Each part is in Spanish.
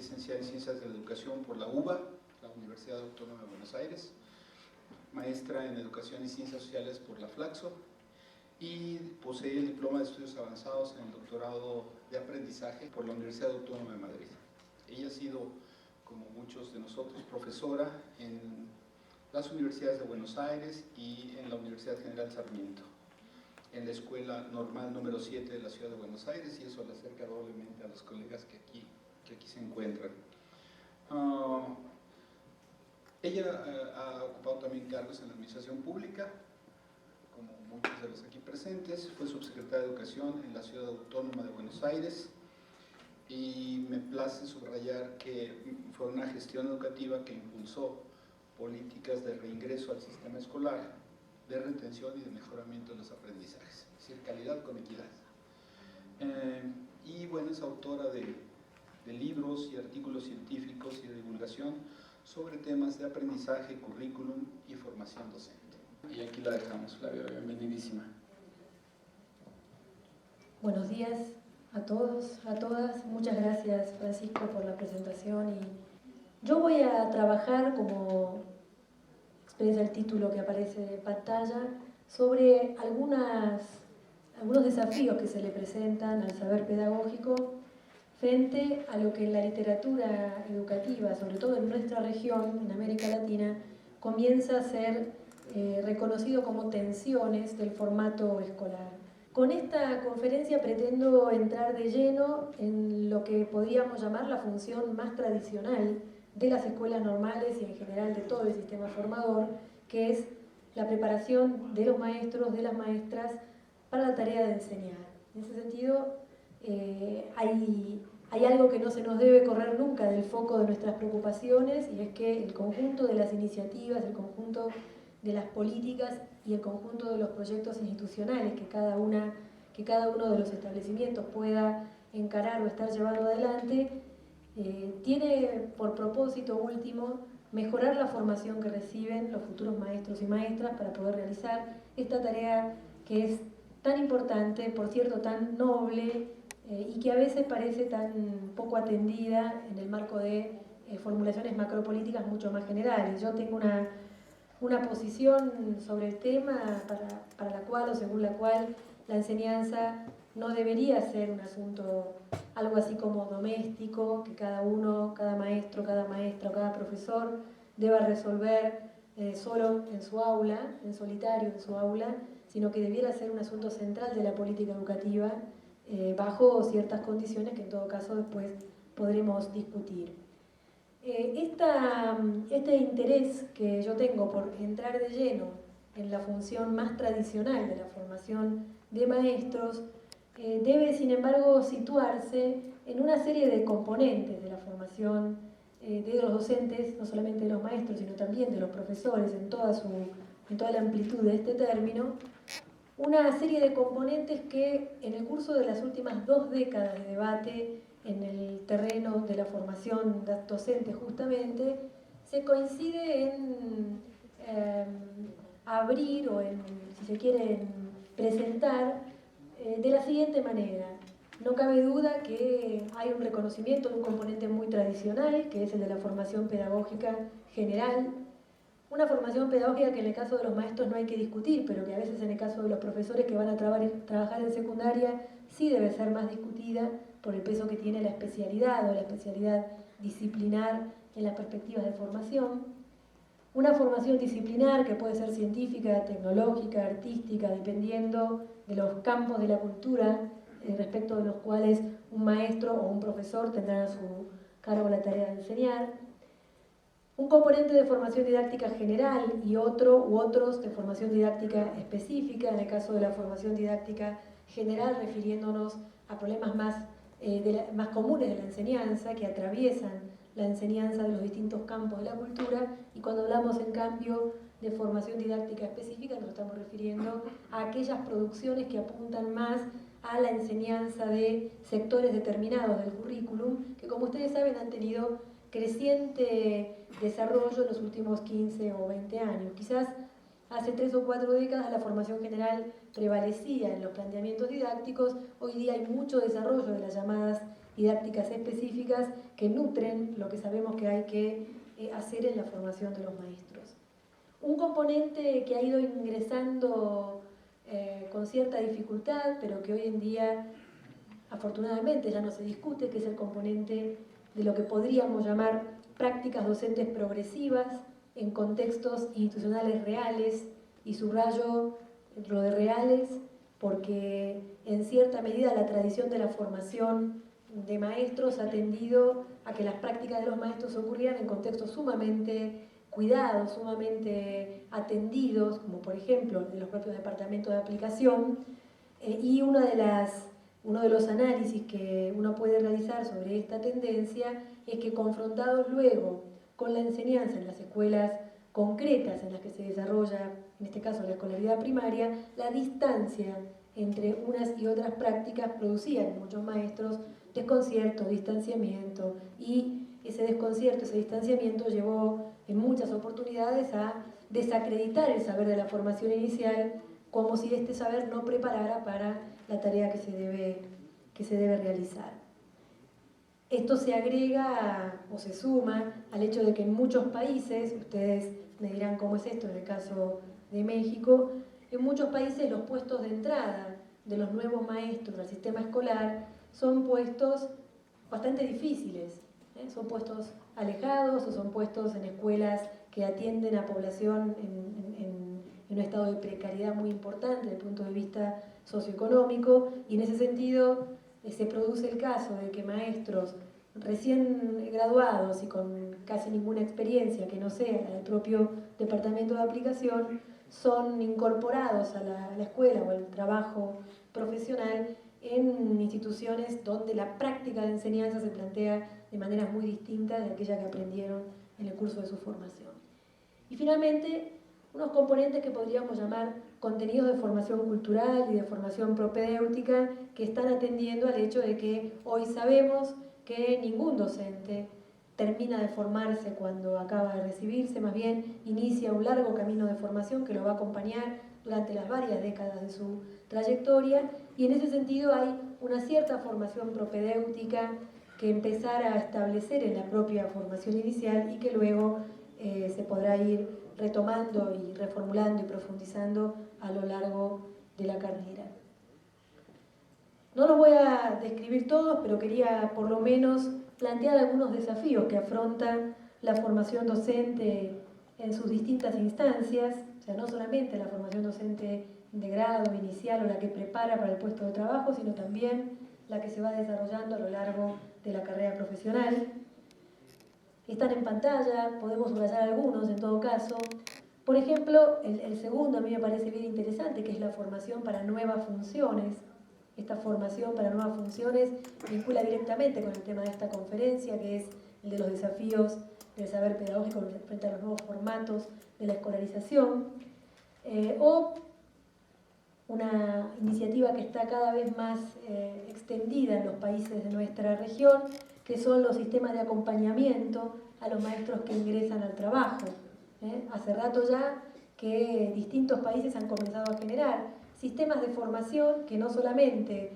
licenciada en Ciencias de la Educación por la UBA, la Universidad Autónoma de Buenos Aires, maestra en Educación y Ciencias Sociales por la Flaxo, y posee el diploma de estudios avanzados en el doctorado de aprendizaje por la Universidad Autónoma de Madrid. Ella ha sido, como muchos de nosotros, profesora en las universidades de Buenos Aires y en la Universidad General Sarmiento, en la Escuela Normal número 7 de la Ciudad de Buenos Aires, y eso le acerca doblemente a los colegas que aquí se encuentran. Ella ha ocupado también cargos en la administración pública, como muchos de los aquí presentes. Fue subsecretaria de Educación en la Ciudad Autónoma de Buenos Aires, y me place subrayar que fue una gestión educativa que impulsó políticas de reingreso al sistema escolar, de retención y de mejoramiento de los aprendizajes, es decir, calidad con equidad. Y bueno, es autora de libros y artículos científicos y de divulgación sobre temas de aprendizaje, currículum y formación docente. Y aquí la dejamos, Flavia, bienvenidísima. Buenos días a todos, a todas. Muchas gracias, Francisco, por la presentación. Y yo voy a trabajar, como expresa el título que aparece en pantalla, sobre algunos desafíos que se le presentan al saber pedagógico frente a lo que en la literatura educativa, sobre todo en nuestra región, en América Latina, comienza a ser reconocido como tensiones del formato escolar. Con esta conferencia pretendo entrar de lleno en lo que podríamos llamar la función más tradicional de las escuelas normales y en general de todo el sistema formador, que es la preparación de los maestros, de las maestras, para la tarea de enseñar. En ese sentido, hay algo que no se nos debe correr nunca del foco de nuestras preocupaciones, y es que el conjunto de las iniciativas, el conjunto de las políticas y el conjunto de los proyectos institucionales que cada uno de los establecimientos pueda encarar o estar llevando adelante, tiene por propósito último mejorar la formación que reciben los futuros maestros y maestras para poder realizar esta tarea que es tan importante, por cierto, tan noble, y que a veces parece tan poco atendida en el marco de formulaciones macropolíticas mucho más generales. Yo tengo una posición sobre el tema para la cual o según la cual la enseñanza no debería ser un asunto algo así como doméstico, que cada uno, cada maestro, cada maestra o cada profesor deba resolver solo en su aula, en solitario en su aula, sino que debiera ser un asunto central de la política educativa, bajo ciertas condiciones que en todo caso después podremos discutir. Este interés que yo tengo por entrar de lleno en la función más tradicional de la formación de maestros debe, sin embargo, situarse en una serie de componentes de la formación de los docentes, no solamente de los maestros, sino también de los profesores en toda la amplitud de este término. Una serie de componentes que en el curso de las últimas 2 décadas de debate en el terreno de la formación docente justamente, se coincide en abrir o en, si se quiere, en presentar de la siguiente manera. No cabe duda que hay un reconocimiento de un componente muy tradicional, que es el de la formación pedagógica general. Una formación pedagógica que en el caso de los maestros no hay que discutir, pero que a veces en el caso de los profesores que van a trabajar en secundaria sí debe ser más discutida por el peso que tiene la especialidad o la especialidad disciplinar en las perspectivas de formación. Una formación disciplinar que puede ser científica, tecnológica, artística, dependiendo de los campos de la cultura respecto de los cuales un maestro o un profesor tendrán a su cargo la tarea de enseñar. Un componente de formación didáctica general y otros de formación didáctica específica, en el caso de la formación didáctica general, refiriéndonos a problemas más comunes de la enseñanza, que atraviesan la enseñanza de los distintos campos de la cultura, y cuando hablamos en cambio de formación didáctica específica nos estamos refiriendo a aquellas producciones que apuntan más a la enseñanza de sectores determinados del currículum, que como ustedes saben han tenido creciente desarrollo en los últimos 15 o 20 años. Quizás hace 3 o 4 décadas la formación general prevalecía en los planteamientos didácticos. Hoy día hay mucho desarrollo de las llamadas didácticas específicas que nutren lo que sabemos que hay que hacer en la formación de los maestros. Un componente que ha ido ingresando con cierta dificultad, pero que hoy en día afortunadamente ya no se discute, que es el componente de lo que podríamos llamar prácticas docentes progresivas en contextos institucionales reales, y subrayo lo de reales porque en cierta medida la tradición de la formación de maestros ha tendido a que las prácticas de los maestros ocurrieran en contextos sumamente cuidados, sumamente atendidos, como por ejemplo en los propios departamentos de aplicación, y uno de los análisis que uno puede realizar sobre esta tendencia es que confrontados luego con la enseñanza en las escuelas concretas en las que se desarrolla, en este caso la escolaridad primaria, la distancia entre unas y otras prácticas producía en muchos maestros desconcierto, distanciamiento, y ese desconcierto, ese distanciamiento llevó en muchas oportunidades a desacreditar el saber de la formación inicial como si este saber no preparara para la tarea que se debe realizar. Esto se agrega o se suma al hecho de que en muchos países, ustedes me dirán cómo es esto en el caso de México, en muchos países los puestos de entrada de los nuevos maestros al sistema escolar son puestos bastante difíciles, son puestos alejados o son puestos en escuelas que atienden a población en un estado de precariedad muy importante desde el punto de vista socioeconómico, y en ese sentido se produce el caso de que maestros recién graduados y con casi ninguna experiencia que no sea del propio departamento de aplicación son incorporados a la escuela o al trabajo profesional en instituciones donde la práctica de enseñanza se plantea de maneras muy distintas de aquella que aprendieron en el curso de su formación. Y finalmente, unos componentes que podríamos llamar contenidos de formación cultural y de formación propedéutica que están atendiendo al hecho de que hoy sabemos que ningún docente termina de formarse cuando acaba de recibirse, más bien inicia un largo camino de formación que lo va a acompañar durante las varias décadas de su trayectoria, y en ese sentido hay una cierta formación propedéutica que empezar a establecer en la propia formación inicial y que luego se podrá ir retomando y reformulando y profundizando a lo largo de la carrera. No los voy a describir todos, pero quería por lo menos plantear algunos desafíos que afronta la formación docente en sus distintas instancias, o sea, no solamente la formación docente de grado inicial o la que prepara para el puesto de trabajo, sino también la que se va desarrollando a lo largo de la carrera profesional. Están en pantalla, podemos subrayar algunos en todo caso. Por ejemplo, el segundo a mí me parece bien interesante, que es la formación para nuevas funciones. Esta formación para nuevas funciones vincula directamente con el tema de esta conferencia, que es el de los desafíos del saber pedagógico frente a los nuevos formatos de la escolarización, o una iniciativa que está cada vez más extendida en los países de nuestra región, que son los sistemas de acompañamiento a los maestros que ingresan al trabajo. Hace rato ya que distintos países han comenzado a generar sistemas de formación que no solamente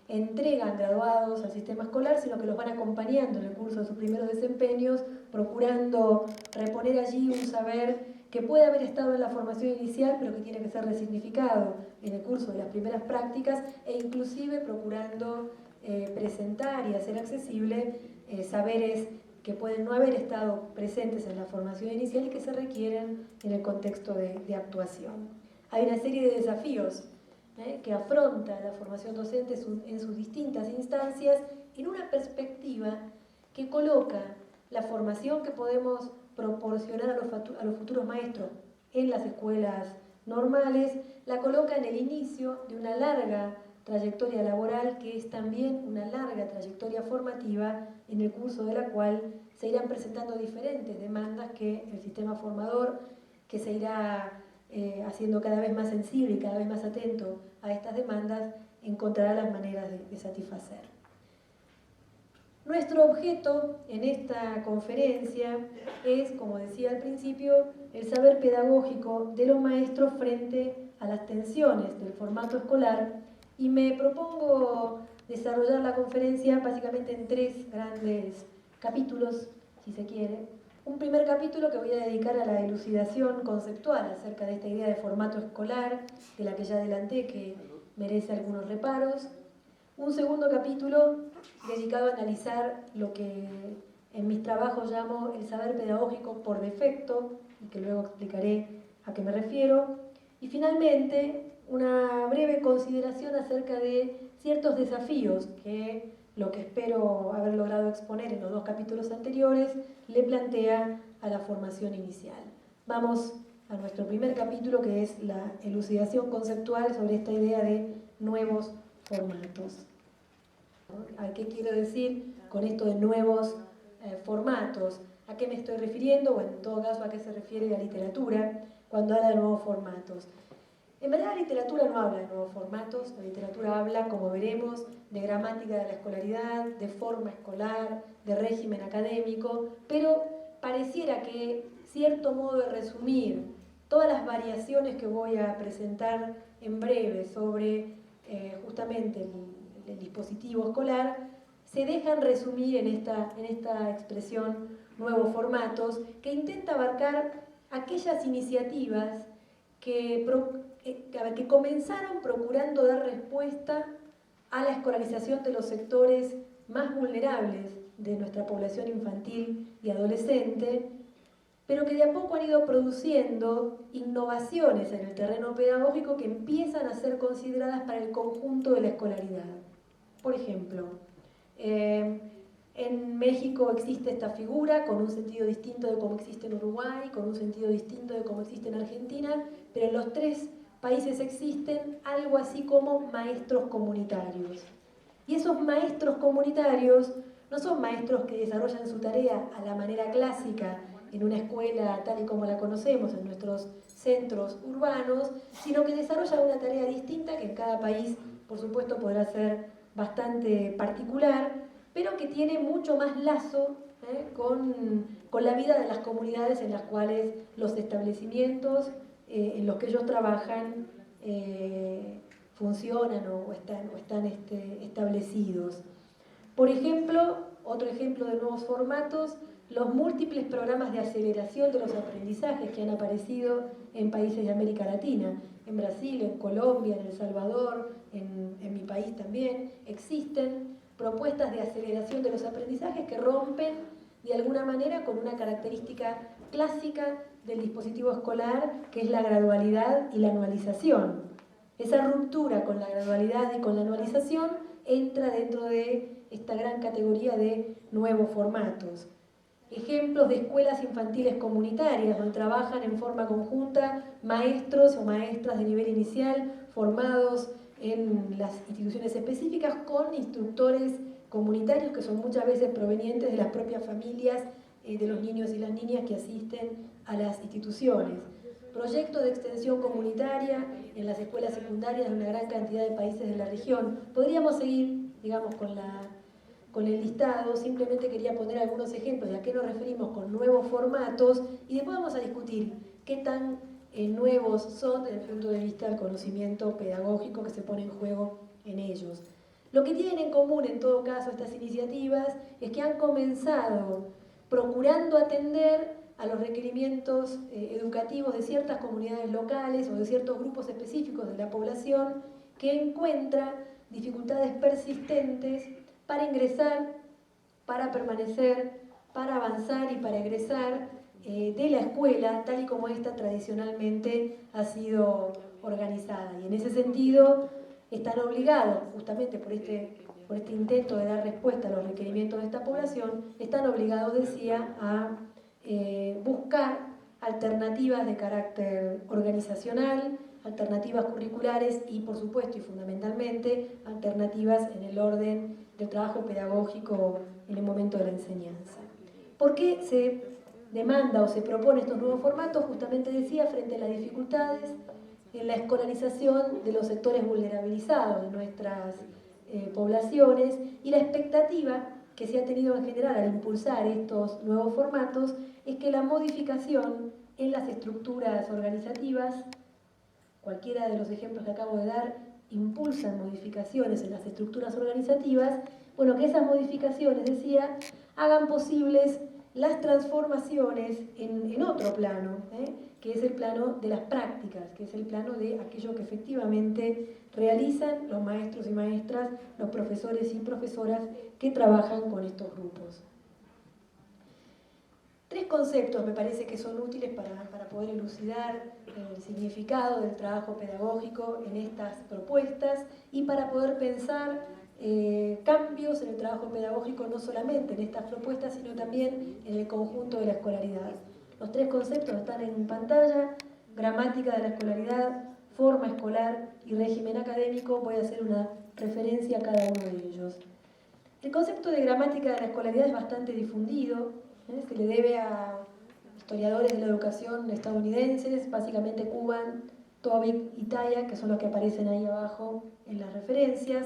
entregan graduados al sistema escolar, sino que los van acompañando en el curso de sus primeros desempeños, procurando reponer allí un saber que puede haber estado en la formación inicial, pero que tiene que ser resignificado en el curso de las primeras prácticas, e inclusive procurando presentar y hacer accesible saberes que pueden no haber estado presentes en la formación inicial y que se requieren en el contexto de actuación. Hay una serie de desafíos que afronta la formación docente en sus distintas instancias en una perspectiva que coloca la formación que podemos proporcionar a los futuros maestros en las escuelas normales, la coloca en el inicio de una larga trayectoria laboral que es también una larga trayectoria formativa en el curso de la cual se irán presentando diferentes demandas que el sistema formador, que se irá haciendo cada vez más sensible y cada vez más atento a estas demandas, encontrará las maneras de satisfacer. Nuestro objeto en esta conferencia es, como decía al principio, el saber pedagógico de los maestros frente a las tensiones del formato escolar, y me propongo desarrollar la conferencia básicamente en 3 grandes capítulos, si se quiere. Un primer capítulo que voy a dedicar a la elucidación conceptual acerca de esta idea de formato escolar, de la que ya adelanté, que merece algunos reparos. Un segundo capítulo dedicado a analizar lo que en mis trabajos llamo el saber pedagógico por defecto, y que luego explicaré a qué me refiero. Y finalmente, una breve consideración acerca de ciertos desafíos que lo que espero haber logrado exponer en los 2 capítulos anteriores le plantea a la formación inicial. Vamos a nuestro primer capítulo, que es la elucidación conceptual sobre esta idea de nuevos formatos. ¿A qué quiero decir con esto de nuevos formatos? ¿A qué me estoy refiriendo? Bueno, en todo caso, ¿a qué se refiere la literatura cuando habla de nuevos formatos? En verdad, la literatura no habla de nuevos formatos, la literatura habla, como veremos, de gramática de la escolaridad, de forma escolar, de régimen académico, pero pareciera que cierto modo de resumir todas las variaciones que voy a presentar en breve sobre justamente el dispositivo escolar, se dejan resumir en esta expresión nuevos formatos, que intenta abarcar aquellas iniciativas que comenzaron procurando dar respuesta a la escolarización de los sectores más vulnerables de nuestra población infantil y adolescente, pero que de a poco han ido produciendo innovaciones en el terreno pedagógico que empiezan a ser consideradas para el conjunto de la escolaridad. Por ejemplo, en México existe esta figura con un sentido distinto de cómo existe en Uruguay, con un sentido distinto de cómo existe en Argentina, pero en los 3 países existen algo así como maestros comunitarios. Y esos maestros comunitarios no son maestros que desarrollan su tarea a la manera clásica en una escuela tal y como la conocemos en nuestros centros urbanos, sino que desarrollan una tarea distinta que en cada país, por supuesto, podrá ser bastante particular, pero que tiene mucho más lazo con la vida de las comunidades en las cuales los establecimientos en los que ellos trabajan funcionan o están establecidos. Por ejemplo, otro ejemplo de nuevos formatos, los múltiples programas de aceleración de los aprendizajes que han aparecido en países de América Latina, en Brasil, en Colombia, en El Salvador, en mi país también, existen propuestas de aceleración de los aprendizajes que rompen de alguna manera con una característica clásica del dispositivo escolar, que es la gradualidad y la anualización. Esa ruptura con la gradualidad y con la anualización entra dentro de esta gran categoría de nuevos formatos. Ejemplos de escuelas infantiles comunitarias, donde trabajan en forma conjunta maestros o maestras de nivel inicial formados en las instituciones específicas con instructores comunitarios que son muchas veces provenientes de las propias familias de los niños y las niñas que asisten a las instituciones. Proyectos de extensión comunitaria en las escuelas secundarias de una gran cantidad de países de la región. Podríamos seguir, digamos, con el listado, simplemente quería poner algunos ejemplos de a qué nos referimos con nuevos formatos y después vamos a discutir qué tan nuevos son desde el punto de vista del conocimiento pedagógico que se pone en juego en ellos. Lo que tienen en común en todo caso estas iniciativas es que han comenzado procurando atender a los requerimientos educativos de ciertas comunidades locales o de ciertos grupos específicos de la población que encuentra dificultades persistentes para ingresar, para permanecer, para avanzar y para egresar de la escuela tal y como ésta tradicionalmente ha sido organizada. Y en ese sentido están obligados, justamente por este intento de dar respuesta a los requerimientos de esta población, están obligados, decía, a buscar alternativas de carácter organizacional, alternativas curriculares y, por supuesto y fundamentalmente, alternativas en el orden del trabajo pedagógico en el momento de la enseñanza. ¿Por qué se demanda o se propone estos nuevos formatos? Justamente decía, frente a las dificultades en la escolarización de los sectores vulnerabilizados de nuestras poblaciones y la expectativa que se ha tenido en general al impulsar estos nuevos formatos es que la modificación en las estructuras organizativas, cualquiera de los ejemplos que acabo de dar, impulsan modificaciones en las estructuras organizativas, bueno, que esas modificaciones, decía, hagan posibles las transformaciones en otro plano, que es el plano de las prácticas, que es el plano de aquello que efectivamente realizan los maestros y maestras, los profesores y profesoras que trabajan con estos grupos. 3 conceptos me parece que son útiles para poder elucidar el significado del trabajo pedagógico en estas propuestas y para poder pensar cambios en el trabajo pedagógico no solamente en estas propuestas, sino también en el conjunto de la escolaridad. Los 3 conceptos están en pantalla: gramática de la escolaridad, forma escolar y régimen académico. Voy a hacer una referencia a cada uno de ellos. El concepto de gramática de la escolaridad es bastante difundido, se le debe a historiadores de la educación estadounidenses, básicamente Cuban, Tobin y Taya, que son los que aparecen ahí abajo en las referencias.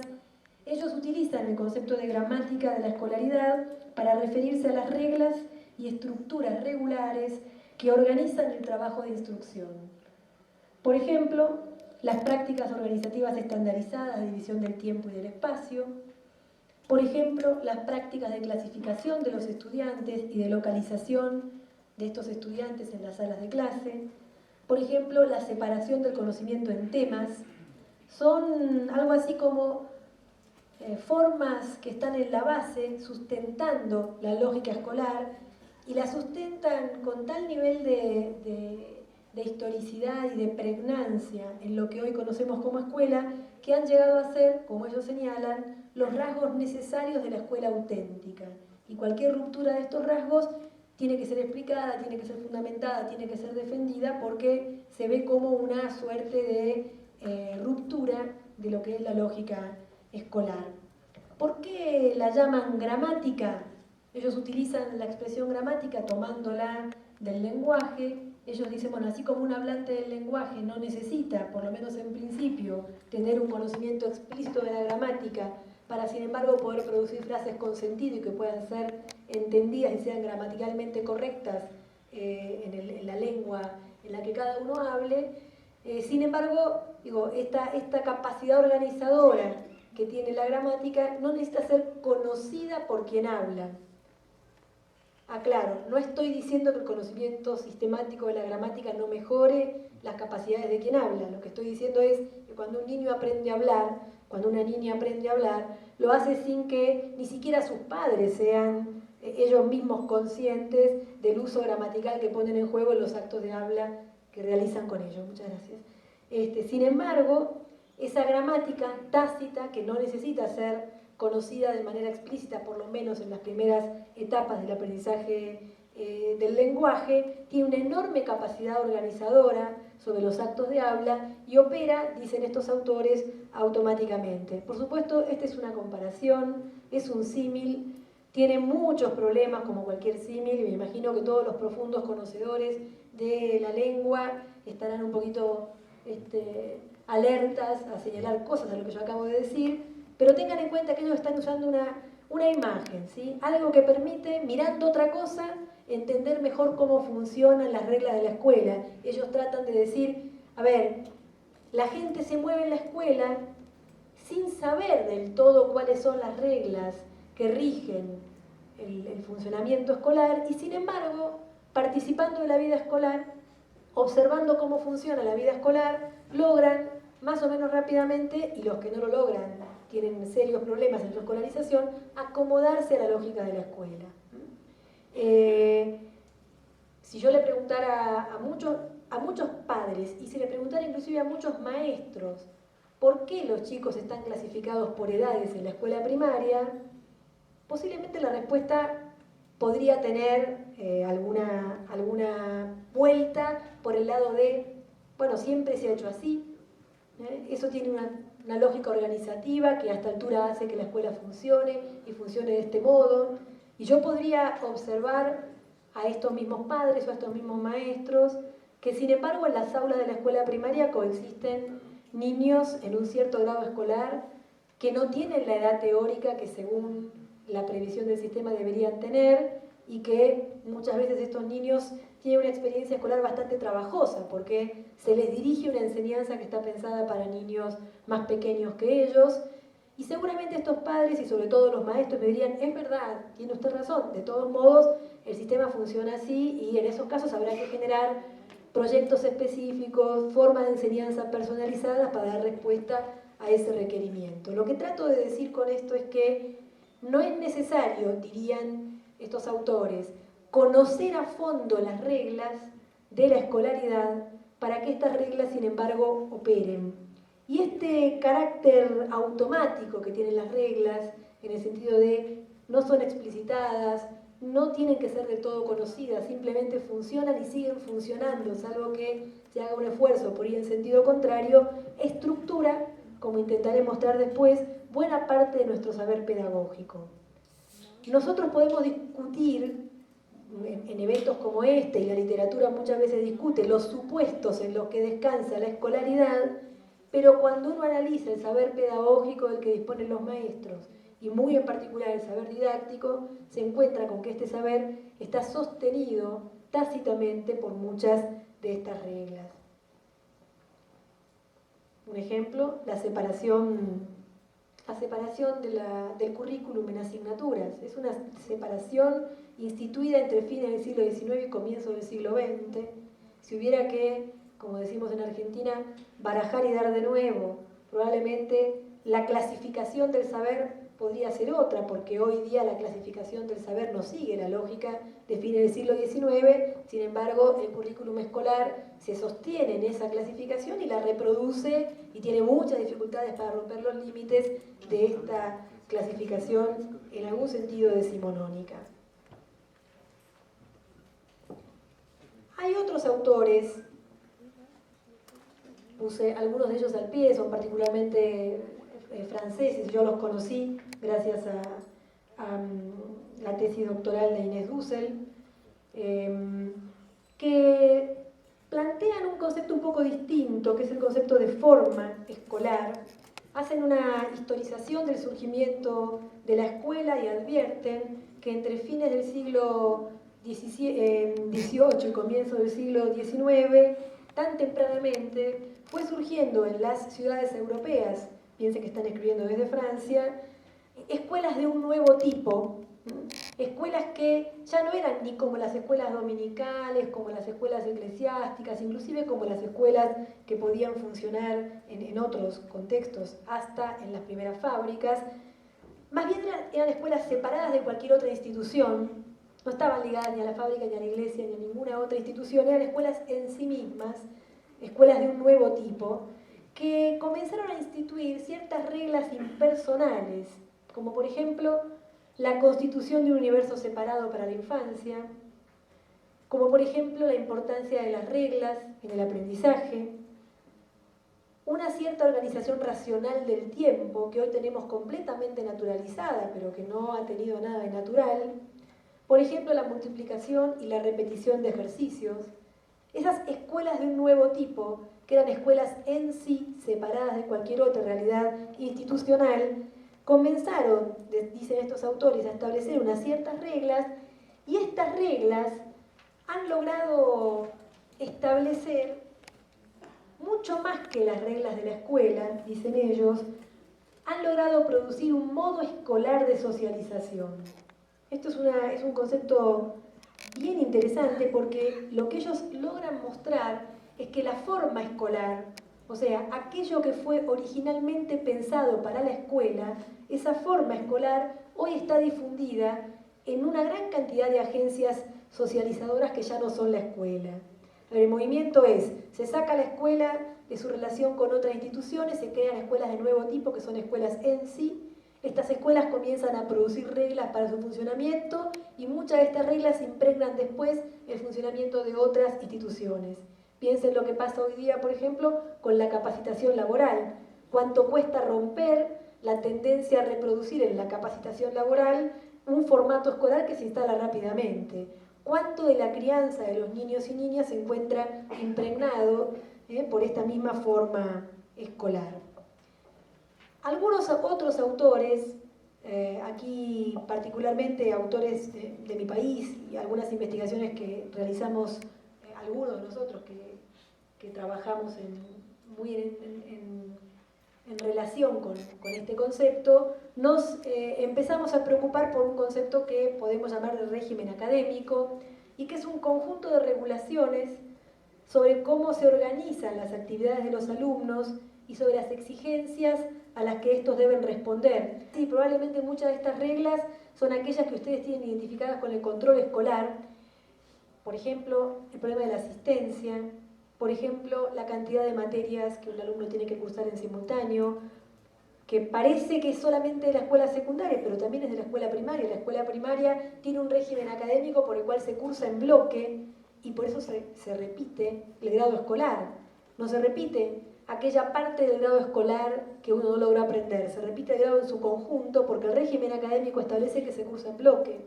Ellos utilizan el concepto de gramática de la escolaridad para referirse a las reglas y estructuras regulares que organizan el trabajo de instrucción. Por ejemplo, las prácticas organizativas estandarizadas de división del tiempo y del espacio. Por ejemplo, las prácticas de clasificación de los estudiantes y de localización de estos estudiantes en las salas de clase. Por ejemplo, la separación del conocimiento en temas. Son algo así como formas que están en la base sustentando la lógica escolar y la sustentan con tal nivel de historicidad y de pregnancia en lo que hoy conocemos como escuela, que han llegado a ser, como ellos señalan, los rasgos necesarios de la escuela auténtica. Y cualquier ruptura de estos rasgos tiene que ser explicada, tiene que ser fundamentada, tiene que ser defendida, porque se ve como una suerte de ruptura de lo que es la lógica escolar. ¿Por qué la llaman gramática? Ellos utilizan la expresión gramática tomándola del lenguaje. Ellos dicen, bueno, así como un hablante del lenguaje no necesita, por lo menos en principio, tener un conocimiento explícito de la gramática para, sin embargo, poder producir frases con sentido y que puedan ser entendidas y sean gramaticalmente correctas en la lengua en la que cada uno hable. Sin embargo, digo, esta capacidad organizadora que tiene la gramática no necesita ser conocida por quien habla. Aclaro, no estoy diciendo que el conocimiento sistemático de la gramática no mejore las capacidades de quien habla. Lo que estoy diciendo es que cuando un niño aprende a hablar, cuando una niña aprende a hablar, lo hace sin que ni siquiera sus padres sean ellos mismos conscientes del uso gramatical que ponen en juego en los actos de habla que realizan con ellos. Muchas gracias. Sin embargo, esa gramática tácita, que no necesita ser conocida de manera explícita, por lo menos en las primeras etapas del aprendizaje del lenguaje, tiene una enorme capacidad organizadora sobre los actos de habla y opera, dicen estos autores, automáticamente. Por supuesto, esta es una comparación, es un símil, tiene muchos problemas como cualquier símil, y me imagino que todos los profundos conocedores de la lengua estarán un poquito alertas a señalar cosas a lo que yo acabo de decir, pero tengan en cuenta que ellos están usando una imagen, ¿sí? Algo que permite, mirando otra cosa, entender mejor cómo funcionan las reglas de la escuela. Ellos tratan de decir, a ver, la gente se mueve en la escuela sin saber del todo cuáles son las reglas que rigen el funcionamiento escolar y, sin embargo, participando de la vida escolar, observando cómo funciona la vida escolar, logran más o menos rápidamente, y los que no lo logran tienen serios problemas en su escolarización, acomodarse a la lógica de la escuela. Si yo le preguntara a muchos padres, y si le preguntara inclusive a muchos maestros, ¿por qué los chicos están clasificados por edades en la escuela primaria? Posiblemente la respuesta podría tener alguna vuelta por el lado de, bueno, siempre se ha hecho así, eso tiene una lógica organizativa que a esta altura hace que la escuela funcione y funcione de este modo. Y yo podría observar a estos mismos padres o a estos mismos maestros que, sin embargo, en las aulas de la escuela primaria coexisten niños en un cierto grado escolar que no tienen la edad teórica que según la previsión del sistema deberían tener, y que muchas veces estos niños tienen una experiencia escolar bastante trabajosa porque se les dirige una enseñanza que está pensada para niños más pequeños que ellos. Y seguramente estos padres y sobre todo los maestros me dirían, es verdad, tiene usted razón, de todos modos el sistema funciona así y en esos casos habrá que generar proyectos específicos, formas de enseñanza personalizadas para dar respuesta a ese requerimiento. Lo que trato de decir con esto es que no es necesario, dirían estos autores, conocer a fondo las reglas de la escolaridad para que estas reglas, sin embargo, operen. Y este carácter automático que tienen las reglas, en el sentido de no son explicitadas, no tienen que ser de todo conocidas, simplemente funcionan y siguen funcionando, salvo que se haga un esfuerzo por ir en sentido contrario, estructura, como intentaré mostrar después, buena parte de nuestro saber pedagógico. Nosotros podemos discutir en eventos como este, y la literatura muchas veces discute los supuestos en los que descansa la escolaridad, pero cuando uno analiza el saber pedagógico del que disponen los maestros, y muy en particular el saber didáctico, se encuentra con que este saber está sostenido tácitamente por muchas de estas reglas. Un ejemplo, la separación del currículum en asignaturas. Es una separación instituida entre fines del siglo XIX y comienzos del siglo XX. Si hubiera que, como decimos en Argentina, barajar y dar de nuevo, probablemente la clasificación del saber podría ser otra, porque hoy día la clasificación del saber no sigue la lógica de fines del siglo XIX, sin embargo el currículum escolar se sostiene en esa clasificación y la reproduce y tiene muchas dificultades para romper los límites de esta clasificación en algún sentido decimonónica. Hay otros autores, puse algunos de ellos al pie, son particularmente franceses, yo los conocí gracias a la tesis doctoral de Inés Dussel, que plantean un concepto un poco distinto, que es el concepto de forma escolar. Hacen una historización del surgimiento de la escuela y advierten que entre fines del siglo XVIII y comienzo del siglo XIX, tan tempranamente, fue surgiendo en las ciudades europeas, piensen que están escribiendo desde Francia, escuelas de un nuevo tipo, escuelas que ya no eran ni como las escuelas dominicales, como las escuelas eclesiásticas, inclusive como las escuelas que podían funcionar en otros contextos, hasta en las primeras fábricas. Más bien eran escuelas separadas de cualquier otra institución, no estaban ligadas ni a la fábrica, ni a la iglesia, ni a ninguna otra institución, eran escuelas en sí mismas, escuelas de un nuevo tipo, que comenzaron a instituir ciertas reglas impersonales, como por ejemplo la constitución de un universo separado para la infancia, como por ejemplo la importancia de las reglas en el aprendizaje, una cierta organización racional del tiempo que hoy tenemos completamente naturalizada, pero que no ha tenido nada de natural, por ejemplo la multiplicación y la repetición de ejercicios, esas escuelas de un nuevo tipo, que eran escuelas en sí, separadas de cualquier otra realidad institucional, comenzaron, dicen estos autores, a establecer unas ciertas reglas, y estas reglas han logrado establecer mucho más que las reglas de la escuela, dicen ellos, han logrado producir un modo escolar de socialización. Esto es un concepto bien interesante porque lo que ellos logran mostrar es que la forma escolar, o sea, aquello que fue originalmente pensado para la escuela, esa forma escolar hoy está difundida en una gran cantidad de agencias socializadoras que ya no son la escuela. El movimiento es, se saca la escuela de su relación con otras instituciones, se crean escuelas de nuevo tipo que son escuelas en sí. Estas escuelas comienzan a producir reglas para su funcionamiento y muchas de estas reglas impregnan después el funcionamiento de otras instituciones. Piensen lo que pasa hoy día, por ejemplo, con la capacitación laboral. Cuánto cuesta romper la tendencia a reproducir en la capacitación laboral un formato escolar que se instala rápidamente. Cuánto de la crianza de los niños y niñas se encuentra impregnado por esta misma forma escolar. Algunos otros autores Aquí particularmente autores de mi país y algunas investigaciones que realizamos algunos de nosotros que trabajamos muy en relación con este concepto, nos empezamos a preocupar por un concepto que podemos llamar de régimen académico y que es un conjunto de regulaciones sobre cómo se organizan las actividades de los alumnos y sobre las exigencias a las que estos deben responder. Sí, probablemente muchas de estas reglas son aquellas que ustedes tienen identificadas con el control escolar, por ejemplo, el problema de la asistencia, por ejemplo, la cantidad de materias que un alumno tiene que cursar en simultáneo, que parece que es solamente de la escuela secundaria, pero también es de la escuela primaria. La escuela primaria tiene un régimen académico por el cual se cursa en bloque y por eso se repite el grado escolar. No se repite aquella parte del grado escolar que uno no logró aprender, se repite el grado en su conjunto porque el régimen académico establece que se cursa en bloque.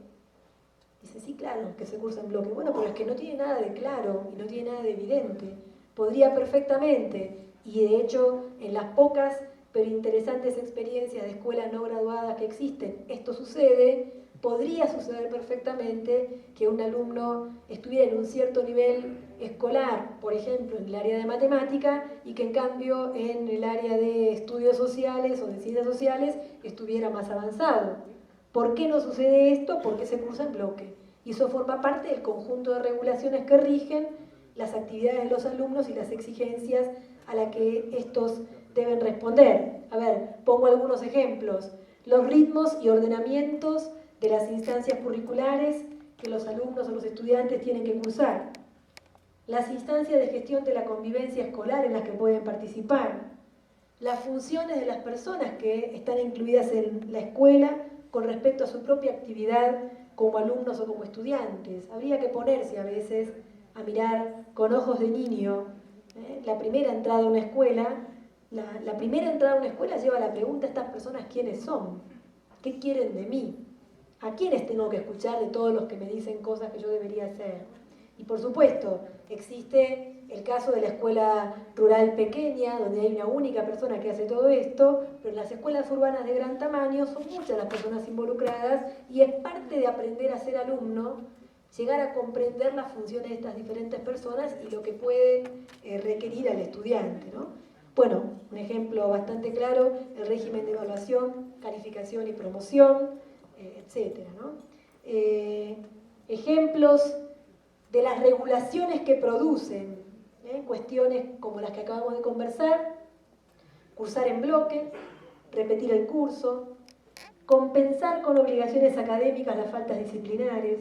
Dice, sí, claro, que se cursa en bloque. Bueno, pero es que no tiene nada de claro y no tiene nada de evidente. Podría perfectamente, y de hecho en las pocas pero interesantes experiencias de escuelas no graduadas que existen, esto sucede, podría suceder perfectamente que un alumno estuviera en un cierto nivel escolar, por ejemplo, en el área de matemática, y que en cambio en el área de estudios sociales o de ciencias sociales estuviera más avanzado. ¿Por qué no sucede esto? Porque se cursa en bloque. Y eso forma parte del conjunto de regulaciones que rigen las actividades de los alumnos y las exigencias a las que estos deben responder. A ver, pongo algunos ejemplos. Los ritmos y ordenamientos de las instancias curriculares que los alumnos o los estudiantes tienen que cursar. Las instancias de gestión de la convivencia escolar en las que pueden participar. Las funciones de las personas que están incluidas en la escuela con respecto a su propia actividad como alumnos o como estudiantes. Habría que ponerse a veces a mirar con ojos de niño. La primera entrada a una escuela, la primera entrada a una escuela lleva la pregunta a estas personas quiénes son, qué quieren de mí, a quiénes tengo que escuchar de todos los que me dicen cosas que yo debería hacer. Y por supuesto, existe el caso de la escuela rural pequeña, donde hay una única persona que hace todo esto, pero en las escuelas urbanas de gran tamaño son muchas las personas involucradas y es parte de aprender a ser alumno, llegar a comprender las funciones de estas diferentes personas y lo que pueden requerir al estudiante, ¿no? Bueno, un ejemplo bastante claro, el régimen de evaluación, calificación y promoción, etcétera, ¿no? Ejemplos de las regulaciones que producen cuestiones como las que acabamos de conversar, cursar en bloque, repetir el curso, compensar con obligaciones académicas las faltas disciplinares,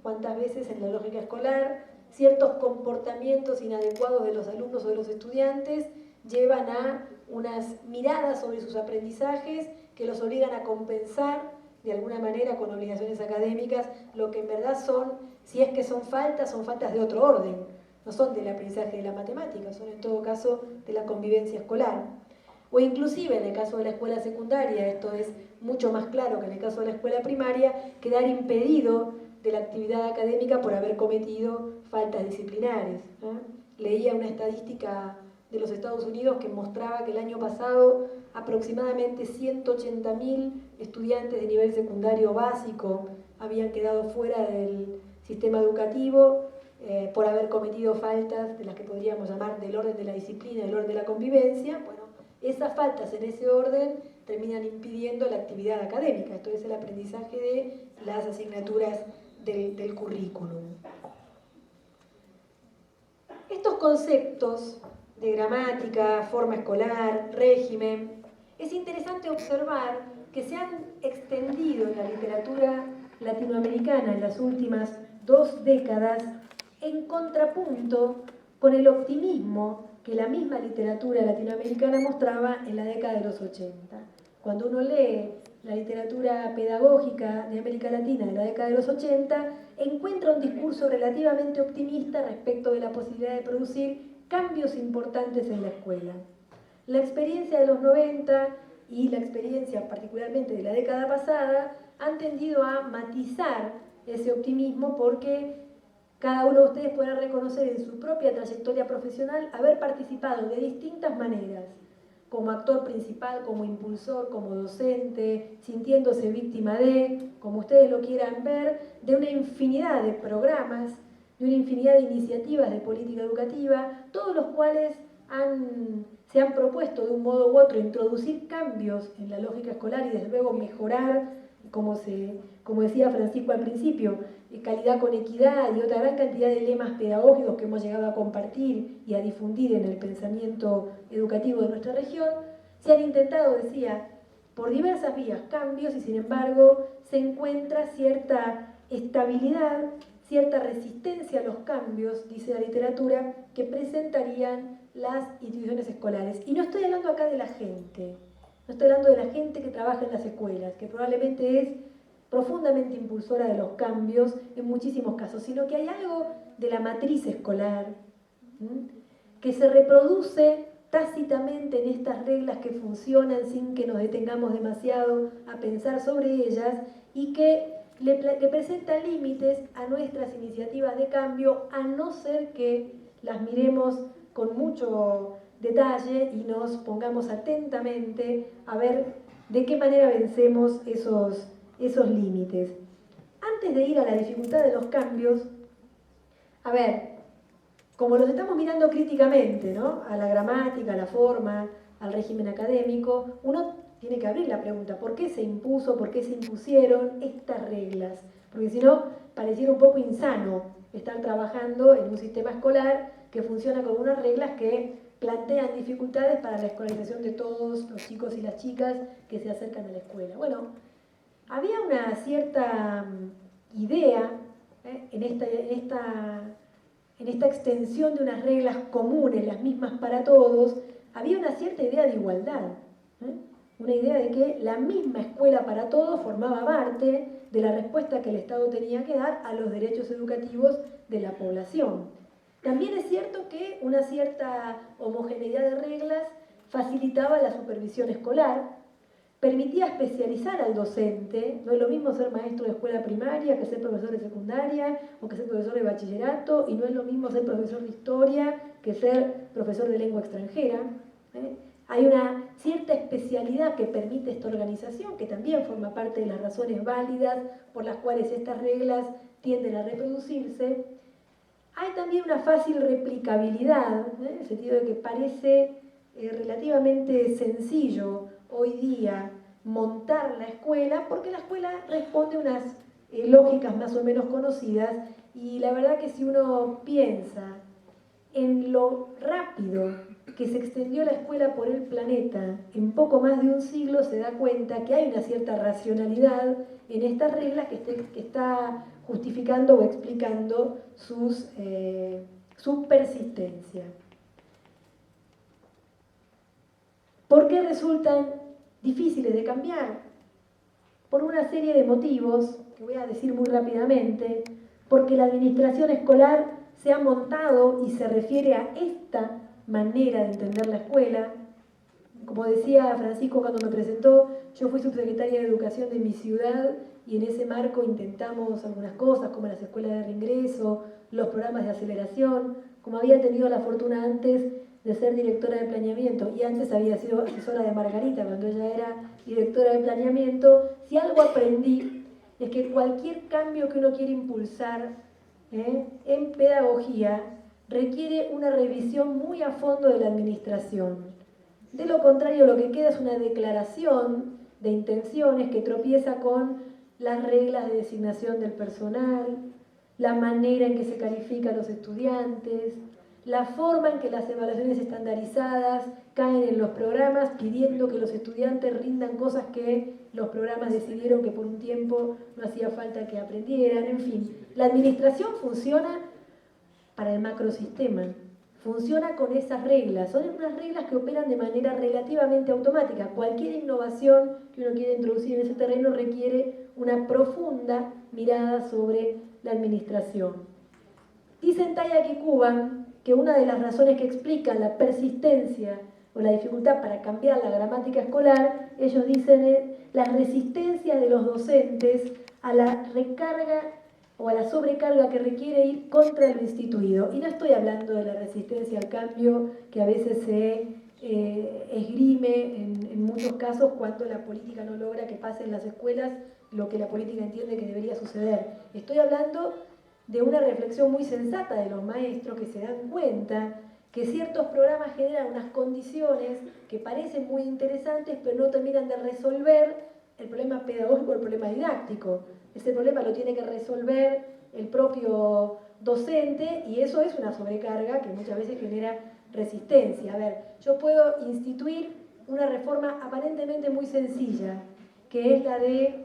cuántas veces en la lógica escolar ciertos comportamientos inadecuados de los alumnos o de los estudiantes llevan a unas miradas sobre sus aprendizajes que los obligan a compensar de alguna manera con obligaciones académicas lo que en verdad son, si es que son faltas de otro orden, no son del aprendizaje de la matemática, son en todo caso de la convivencia escolar. O inclusive en el caso de la escuela secundaria, esto es mucho más claro que en el caso de la escuela primaria, quedar impedido de la actividad académica por haber cometido faltas disciplinares. Leía una estadística de los Estados Unidos que mostraba que el año pasado aproximadamente 180.000 estudiantes de nivel secundario básico habían quedado fuera del sistema educativo por haber cometido faltas de las que podríamos llamar del orden de la disciplina, del orden de la convivencia. Bueno, esas faltas en ese orden terminan impidiendo la actividad académica, esto es el aprendizaje de las asignaturas del currículum. Estos conceptos de gramática, forma escolar, régimen, es interesante observar que se han extendido en la literatura latinoamericana en las últimas 2 décadas en contrapunto con el optimismo que la misma literatura latinoamericana mostraba en la década de los 80. Cuando uno lee la literatura pedagógica de América Latina de la década de los 80, encuentra un discurso relativamente optimista respecto de la posibilidad de producir cambios importantes en la escuela. La experiencia de los 90 y la experiencia particularmente de la década pasada han tendido a matizar ese optimismo porque cada uno de ustedes podrá reconocer en su propia trayectoria profesional haber participado de distintas maneras como actor principal, como impulsor, como docente, sintiéndose víctima de, como ustedes lo quieran ver, de una infinidad de programas, de una infinidad de iniciativas de política educativa, todos los cuales se han propuesto de un modo u otro introducir cambios en la lógica escolar y desde luego mejorar, como decía Francisco al principio, calidad con equidad y otra gran cantidad de lemas pedagógicos que hemos llegado a compartir y a difundir en el pensamiento educativo de nuestra región. Se han intentado, decía, por diversas vías cambios y sin embargo se encuentra cierta estabilidad, cierta resistencia a los cambios, dice la literatura, que presentarían las instituciones escolares. Y no estoy hablando acá de la gente, no estoy hablando de la gente que trabaja en las escuelas, que probablemente es profundamente impulsora de los cambios en muchísimos casos, sino que hay algo de la matriz escolar que se reproduce tácitamente en estas reglas que funcionan sin que nos detengamos demasiado a pensar sobre ellas y que le presentan límites a nuestras iniciativas de cambio, a no ser que las miremos con mucho detalle y nos pongamos atentamente a ver de qué manera vencemos esos límites. Antes de ir a la dificultad de los cambios, a ver, como los estamos mirando críticamente, ¿no? A la gramática, a la forma, al régimen académico, uno tiene que abrir la pregunta, ¿por qué se impuso, por qué se impusieron estas reglas? Porque si no, pareciera un poco insano estar trabajando en un sistema escolar que funciona con unas reglas que plantean dificultades para la escolarización de todos los chicos y las chicas que se acercan a la escuela. Bueno, había una cierta idea en esta extensión de unas reglas comunes, las mismas para todos, había una cierta idea de igualdad, una idea de que la misma escuela para todos formaba parte de la respuesta que el Estado tenía que dar a los derechos educativos de la población. También es cierto que una cierta homogeneidad de reglas facilitaba la supervisión escolar, permitía especializar al docente. No es lo mismo ser maestro de escuela primaria que ser profesor de secundaria o que ser profesor de bachillerato, y no es lo mismo ser profesor de historia que ser profesor de lengua extranjera. Hay una cierta especialidad que permite esta organización, que también forma parte de las razones válidas por las cuales estas reglas tienden a reproducirse. Hay también una fácil replicabilidad, en el sentido de que parece relativamente sencillo hoy día montar la escuela, porque la escuela responde a unas lógicas más o menos conocidas, y la verdad que si uno piensa en lo rápido que se extendió la escuela por el planeta en poco más de un siglo, se da cuenta que hay una cierta racionalidad en estas reglas que está justificando o explicando su persistencia. ¿Por qué resultan difíciles de cambiar? Por una serie de motivos que voy a decir muy rápidamente, porque la administración escolar se ha montado y se refiere a esta manera de entender la escuela. Como decía Francisco cuando me presentó, yo fui subsecretaria de Educación de mi ciudad y en ese marco intentamos algunas cosas como las escuelas de reingreso, los programas de aceleración. Como había tenido la fortuna antes de ser directora de planeamiento y antes había sido asesora de Margarita cuando ella era directora de planeamiento, si algo aprendí es que cualquier cambio que uno quiere impulsar en pedagogía requiere una revisión muy a fondo de la administración. De lo contrario, lo que queda es una declaración de intenciones que tropieza con las reglas de designación del personal, la manera en que se califican los estudiantes, la forma en que las evaluaciones estandarizadas caen en los programas pidiendo que los estudiantes rindan cosas que los programas decidieron que por un tiempo no hacía falta que aprendieran. En fin, la administración funciona para el macrosistema, funciona con esas reglas. Son unas reglas que operan de manera relativamente automática. Cualquier innovación que uno quiera introducir en ese terreno requiere una profunda mirada sobre la administración. Dicen Tayak y Kuban que una de las razones que explican la persistencia o la dificultad para cambiar la gramática escolar, ellos dicen es la resistencia de los docentes a la recarga o a la sobrecarga que requiere ir contra lo instituido. Y no estoy hablando de la resistencia al cambio que a veces se esgrime en muchos casos cuando la política no logra que pase en las escuelas lo que la política entiende que debería suceder. Estoy hablando de una reflexión muy sensata de los maestros que se dan cuenta que ciertos programas generan unas condiciones que parecen muy interesantes, pero no terminan de resolver el problema pedagógico o el problema didáctico. Ese problema lo tiene que resolver el propio docente y eso es una sobrecarga que muchas veces genera resistencia. A ver, yo puedo instituir una reforma aparentemente muy sencilla, que es la de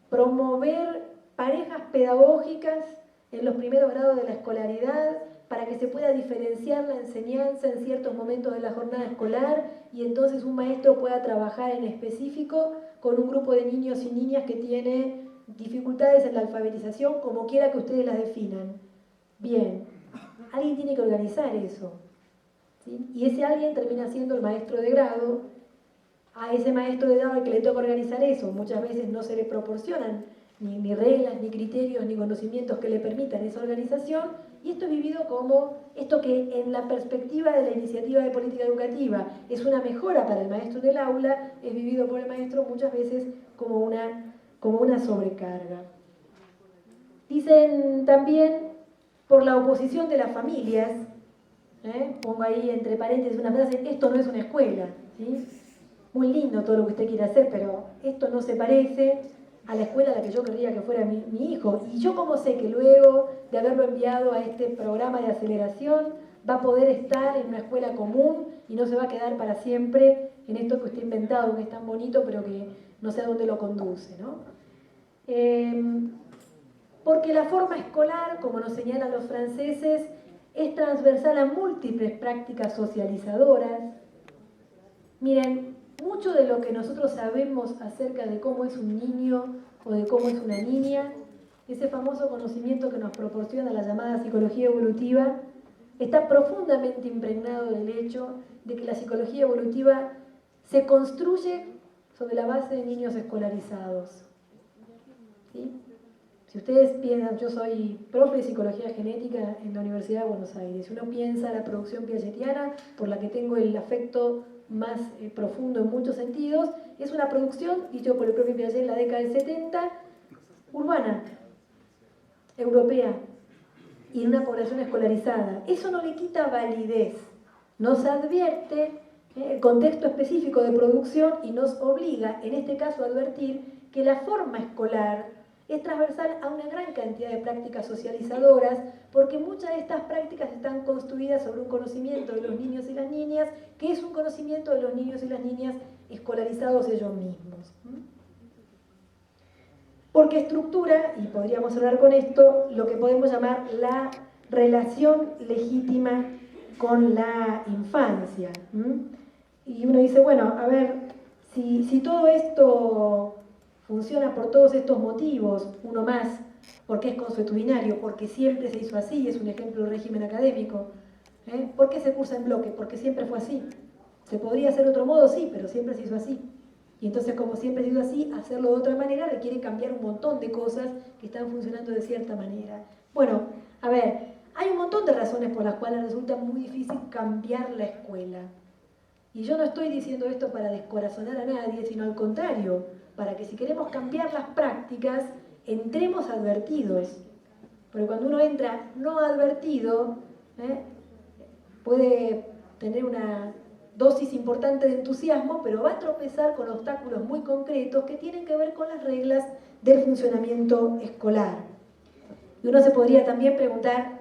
promover parejas pedagógicas en los primeros grados de la escolaridad para que se pueda diferenciar la enseñanza en ciertos momentos de la jornada escolar y entonces un maestro pueda trabajar en específico con un grupo de niños y niñas que tiene dificultades en la alfabetización, como quiera que ustedes las definan. Bien, alguien tiene que organizar eso, ¿sí? Y ese alguien termina siendo el maestro de grado. A ese maestro de grado al que le toca organizar eso, muchas veces no se le proporcionan ni reglas, ni criterios, ni conocimientos que le permitan esa organización, y esto es vivido como, esto que en la perspectiva de la iniciativa de política educativa es una mejora para el maestro del aula, es vivido por el maestro muchas veces como una sobrecarga. Dicen también por la oposición de las familias, pongo ahí entre paréntesis una frase, esto no es una escuela, ¿sí? Muy lindo todo lo que usted quiere hacer, pero esto no se parece a la escuela a la que yo querría que fuera mi hijo. Y yo como sé que luego de haberlo enviado a este programa de aceleración, va a poder estar en una escuela común y no se va a quedar para siempre en esto que usted ha inventado, que es tan bonito, pero que no sé a dónde lo conduce, ¿no? Porque la forma escolar, como nos señalan los franceses, es transversal a múltiples prácticas socializadoras. Miren, mucho de lo que nosotros sabemos acerca de cómo es un niño o de cómo es una niña, ese famoso conocimiento que nos proporciona la llamada psicología evolutiva, está profundamente impregnado del hecho de que la psicología evolutiva se construye sobre la base de niños escolarizados. ¿Sí? Si ustedes piensan, yo soy profe de psicología genética en la Universidad de Buenos Aires, si uno piensa la producción piagetiana, por la que tengo el afecto más profundo en muchos sentidos, es una producción, dicho por el propio Piaget en la década del 70, urbana, europea, y en una población escolarizada. Eso no le quita validez, nos advierte el contexto específico de producción y nos obliga, en este caso, a advertir que la forma escolar es transversal a una gran cantidad de prácticas socializadoras, porque muchas de estas prácticas están construidas sobre un conocimiento de los niños y las niñas, que es un conocimiento de los niños y las niñas escolarizados ellos mismos. Porque estructura, y podríamos hablar con esto, lo que podemos llamar la relación legítima con la infancia. Y uno dice, bueno, a ver, si todo esto funciona por todos estos motivos, uno más, porque es consuetudinario, porque siempre se hizo así, es un ejemplo del régimen académico. ¿Por qué se cursa en bloque? Porque siempre fue así. ¿Se podría hacer de otro modo? Sí, pero siempre se hizo así. Y entonces, como siempre se hizo así, hacerlo de otra manera requiere cambiar un montón de cosas que están funcionando de cierta manera. Bueno, a ver, hay un montón de razones por las cuales resulta muy difícil cambiar la escuela. Y yo no estoy diciendo esto para descorazonar a nadie, sino al contrario, para que si queremos cambiar las prácticas, entremos advertidos. Porque cuando uno entra no advertido, puede tener una dosis importante de entusiasmo, pero va a tropezar con obstáculos muy concretos que tienen que ver con las reglas del funcionamiento escolar. Y uno se podría también preguntar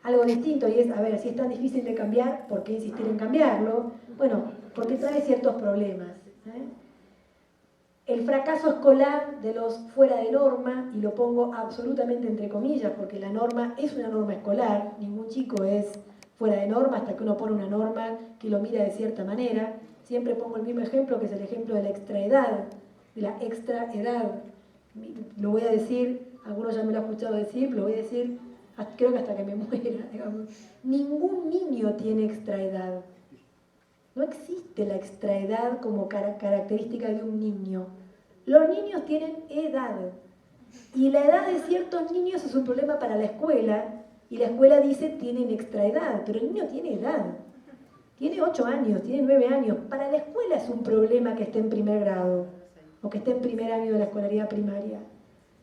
algo distinto, y es, a ver, si es tan difícil de cambiar, ¿por qué insistir en cambiarlo? Bueno, porque trae ciertos problemas. El fracaso escolar de los fuera de norma, y lo pongo absolutamente entre comillas, porque la norma es una norma escolar, ningún chico es fuera de norma hasta que uno pone una norma que lo mira de cierta manera. Siempre pongo el mismo ejemplo, que es el ejemplo de la extraedad, de la extraedad. Lo voy a decir, algunos ya me lo han escuchado decir, pero lo voy a decir, creo que hasta que me muera, digamos. Ningún niño tiene extraedad. No existe la extraedad como característica de un niño. Los niños tienen edad. Y la edad de ciertos niños es un problema para la escuela. Y la escuela dice tienen extraedad, pero el niño tiene edad. tiene 8 años, tiene 9 años. Para la escuela es un problema que esté en primer grado o que esté en primer año de la escolaridad primaria.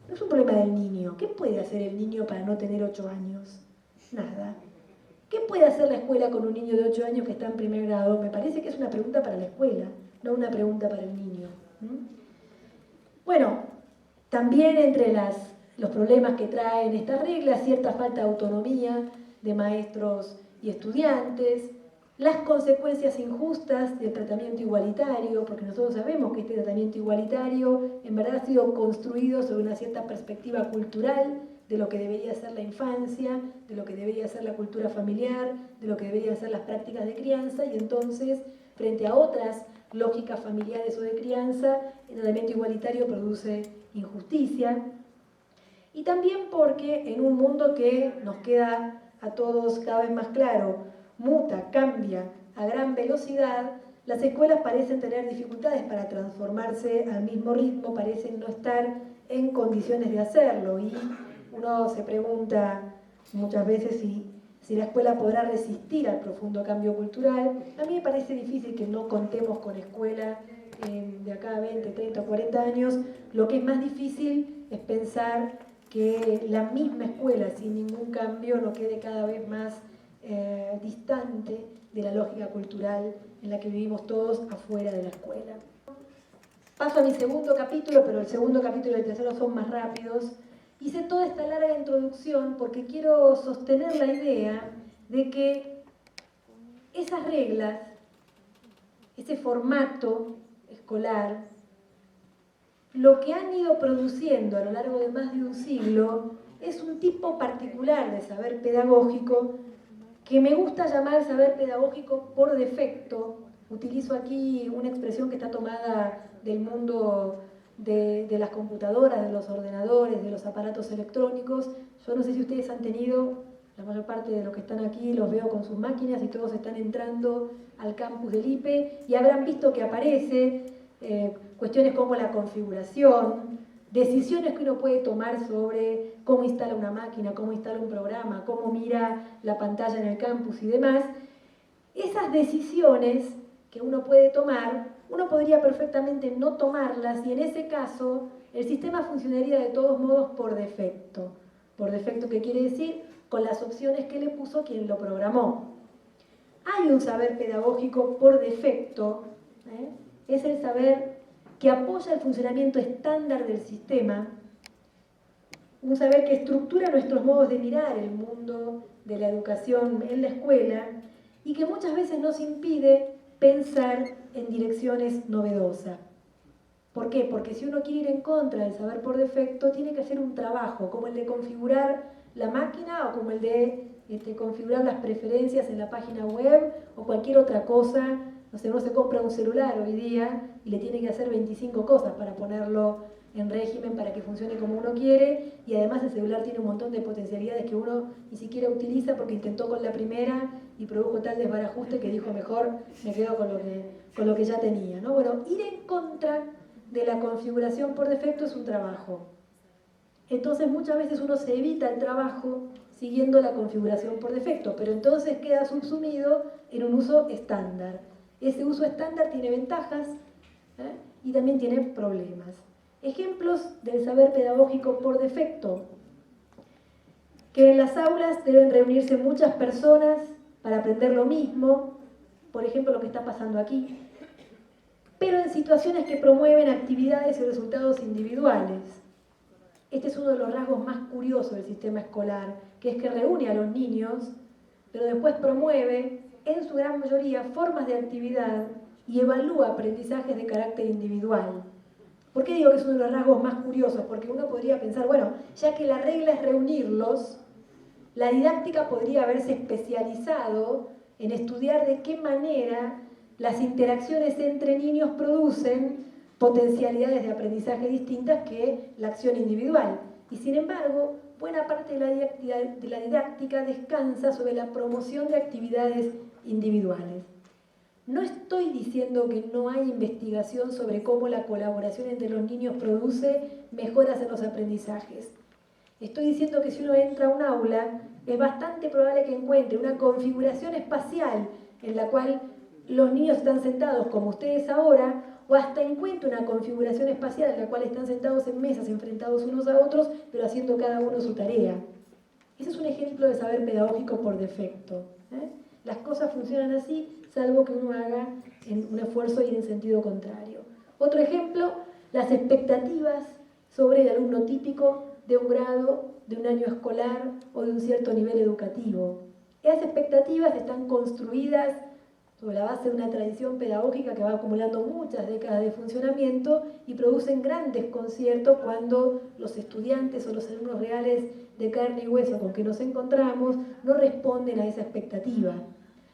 No es un problema del niño. ¿Qué puede hacer el niño para no tener 8 años? Nada. ¿Qué puede hacer la escuela con un niño de 8 años que está en primer grado? Me parece que es una pregunta para la escuela, no una pregunta para el niño. Bueno, también entre los problemas que traen estas reglas, cierta falta de autonomía de maestros y estudiantes, las consecuencias injustas del tratamiento igualitario, porque nosotros sabemos que este tratamiento igualitario en verdad ha sido construido sobre una cierta perspectiva cultural de lo que debería ser la infancia, de lo que debería ser la cultura familiar, de lo que deberían ser las prácticas de crianza, y entonces, frente a otras lógicas familiares o de crianza, el tratamiento igualitario produce injusticia. Y también porque en un mundo que nos queda a todos cada vez más claro, muta, cambia a gran velocidad, las escuelas parecen tener dificultades para transformarse al mismo ritmo, parecen no estar en condiciones de hacerlo, y uno se pregunta muchas veces si la escuela podrá resistir al profundo cambio cultural. A mí me parece difícil que no contemos con escuela de acá a 20, 30 o 40 años. Lo que es más difícil es pensar que la misma escuela, sin ningún cambio, no quede cada vez más distante de la lógica cultural en la que vivimos todos afuera de la escuela. Paso a mi segundo capítulo, pero el segundo capítulo y el tercero son más rápidos. Hice toda esta larga introducción porque quiero sostener la idea de que esas reglas, ese formato escolar, lo que han ido produciendo a lo largo de más de un siglo es un tipo particular de saber pedagógico que me gusta llamar saber pedagógico por defecto. Utilizo aquí una expresión que está tomada del mundo de las computadoras, de los ordenadores, de los aparatos electrónicos. Yo no sé si ustedes han tenido, la mayor parte de los que están aquí los veo con sus máquinas y todos están entrando al campus del IPE y habrán visto que aparece cuestiones como la configuración, decisiones que uno puede tomar sobre cómo instala una máquina, cómo instala un programa, cómo mira la pantalla en el campus y demás. Esas decisiones que uno puede tomar, uno podría perfectamente no tomarlas y en ese caso el sistema funcionaría de todos modos por defecto. Por defecto, ¿qué quiere decir? Con las opciones que le puso quien lo programó. Hay un saber pedagógico por defecto, es el saber que apoya el funcionamiento estándar del sistema, un saber que estructura nuestros modos de mirar el mundo de la educación en la escuela y que muchas veces nos impide pensar en direcciones novedosas. ¿Por qué? Porque si uno quiere ir en contra del saber por defecto, tiene que hacer un trabajo, como el de configurar la máquina o como el de configurar las preferencias en la página web o cualquier otra cosa. No sé, uno se compra un celular hoy día y le tiene que hacer 25 cosas para ponerlo en régimen para que funcione como uno quiere, y además el celular tiene un montón de potencialidades que uno ni siquiera utiliza porque intentó con la primera y produjo tal desbarajuste que dijo mejor me quedo con lo que ya tenía, ¿no? Bueno, ir en contra de la configuración por defecto es un trabajo. Entonces muchas veces uno se evita el trabajo siguiendo la configuración por defecto, pero entonces queda subsumido en un uso estándar. Ese uso estándar tiene ventajas y también tiene problemas. Ejemplos del saber pedagógico por defecto. Que en las aulas deben reunirse muchas personas para aprender lo mismo, por ejemplo lo que está pasando aquí, pero en situaciones que promueven actividades y resultados individuales. Este es uno de los rasgos más curiosos del sistema escolar, que es que reúne a los niños, pero después promueve, en su gran mayoría, formas de actividad y evalúa aprendizajes de carácter individual. ¿Por qué digo que es uno de los rasgos más curiosos? Porque uno podría pensar, bueno, ya que la regla es reunirlos, la didáctica podría haberse especializado en estudiar de qué manera las interacciones entre niños producen potencialidades de aprendizaje distintas que la acción individual. Y sin embargo, buena parte de la didáctica descansa sobre la promoción de actividades individuales. No estoy diciendo que no hay investigación sobre cómo la colaboración entre los niños produce mejoras en los aprendizajes. Estoy diciendo que si uno entra a un aula, es bastante probable que encuentre una configuración espacial en la cual los niños están sentados como ustedes ahora, o hasta encuentre una configuración espacial en la cual están sentados en mesas enfrentados unos a otros, pero haciendo cada uno su tarea. Ese es un ejemplo de saber pedagógico por defecto. Las cosas funcionan así, salvo que uno haga un esfuerzo y en sentido contrario. Otro ejemplo, las expectativas sobre el alumno típico de un grado, de un año escolar o de un cierto nivel educativo. Esas expectativas están construidas sobre la base de una tradición pedagógica que va acumulando muchas décadas de funcionamiento y producen grandes desconciertos cuando los estudiantes o los alumnos reales de carne y hueso con que nos encontramos no responden a esa expectativa.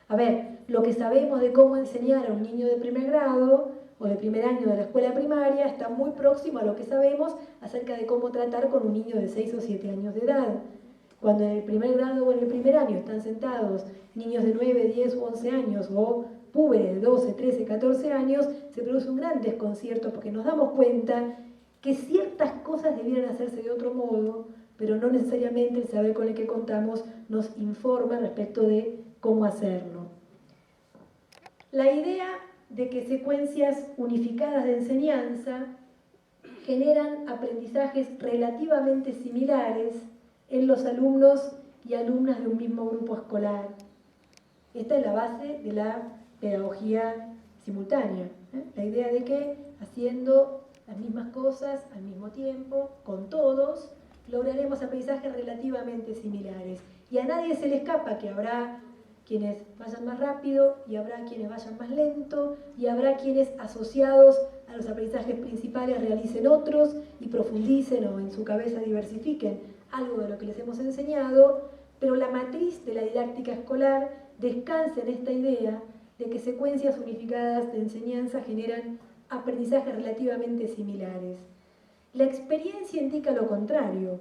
A ver, lo que sabemos de cómo enseñar a un niño de primer grado o de primer año de la escuela primaria está muy próximo a lo que sabemos acerca de cómo tratar con un niño de 6 o 7 años de edad. Cuando en el primer grado o en el primer año están sentados niños de 9, 10 o 11 años o púberes de 12, 13, 14 años, se produce un gran desconcierto porque nos damos cuenta que ciertas cosas debieran hacerse de otro modo, pero no necesariamente el saber con el que contamos nos informa respecto de cómo hacerlo. La idea de que secuencias unificadas de enseñanza generan aprendizajes relativamente similares en los alumnos y alumnas de un mismo grupo escolar. Esta es la base de la pedagogía simultánea. La idea de que haciendo las mismas cosas al mismo tiempo, con todos, lograremos aprendizajes relativamente similares. Y a nadie se le escapa que habrá quienes vayan más rápido y habrá quienes vayan más lento y habrá quienes asociados a los aprendizajes principales realicen otros y profundicen o en su cabeza diversifiquen algo de lo que les hemos enseñado, pero la matriz de la didáctica escolar descansa en esta idea de que secuencias unificadas de enseñanza generan aprendizajes relativamente similares. La experiencia indica lo contrario,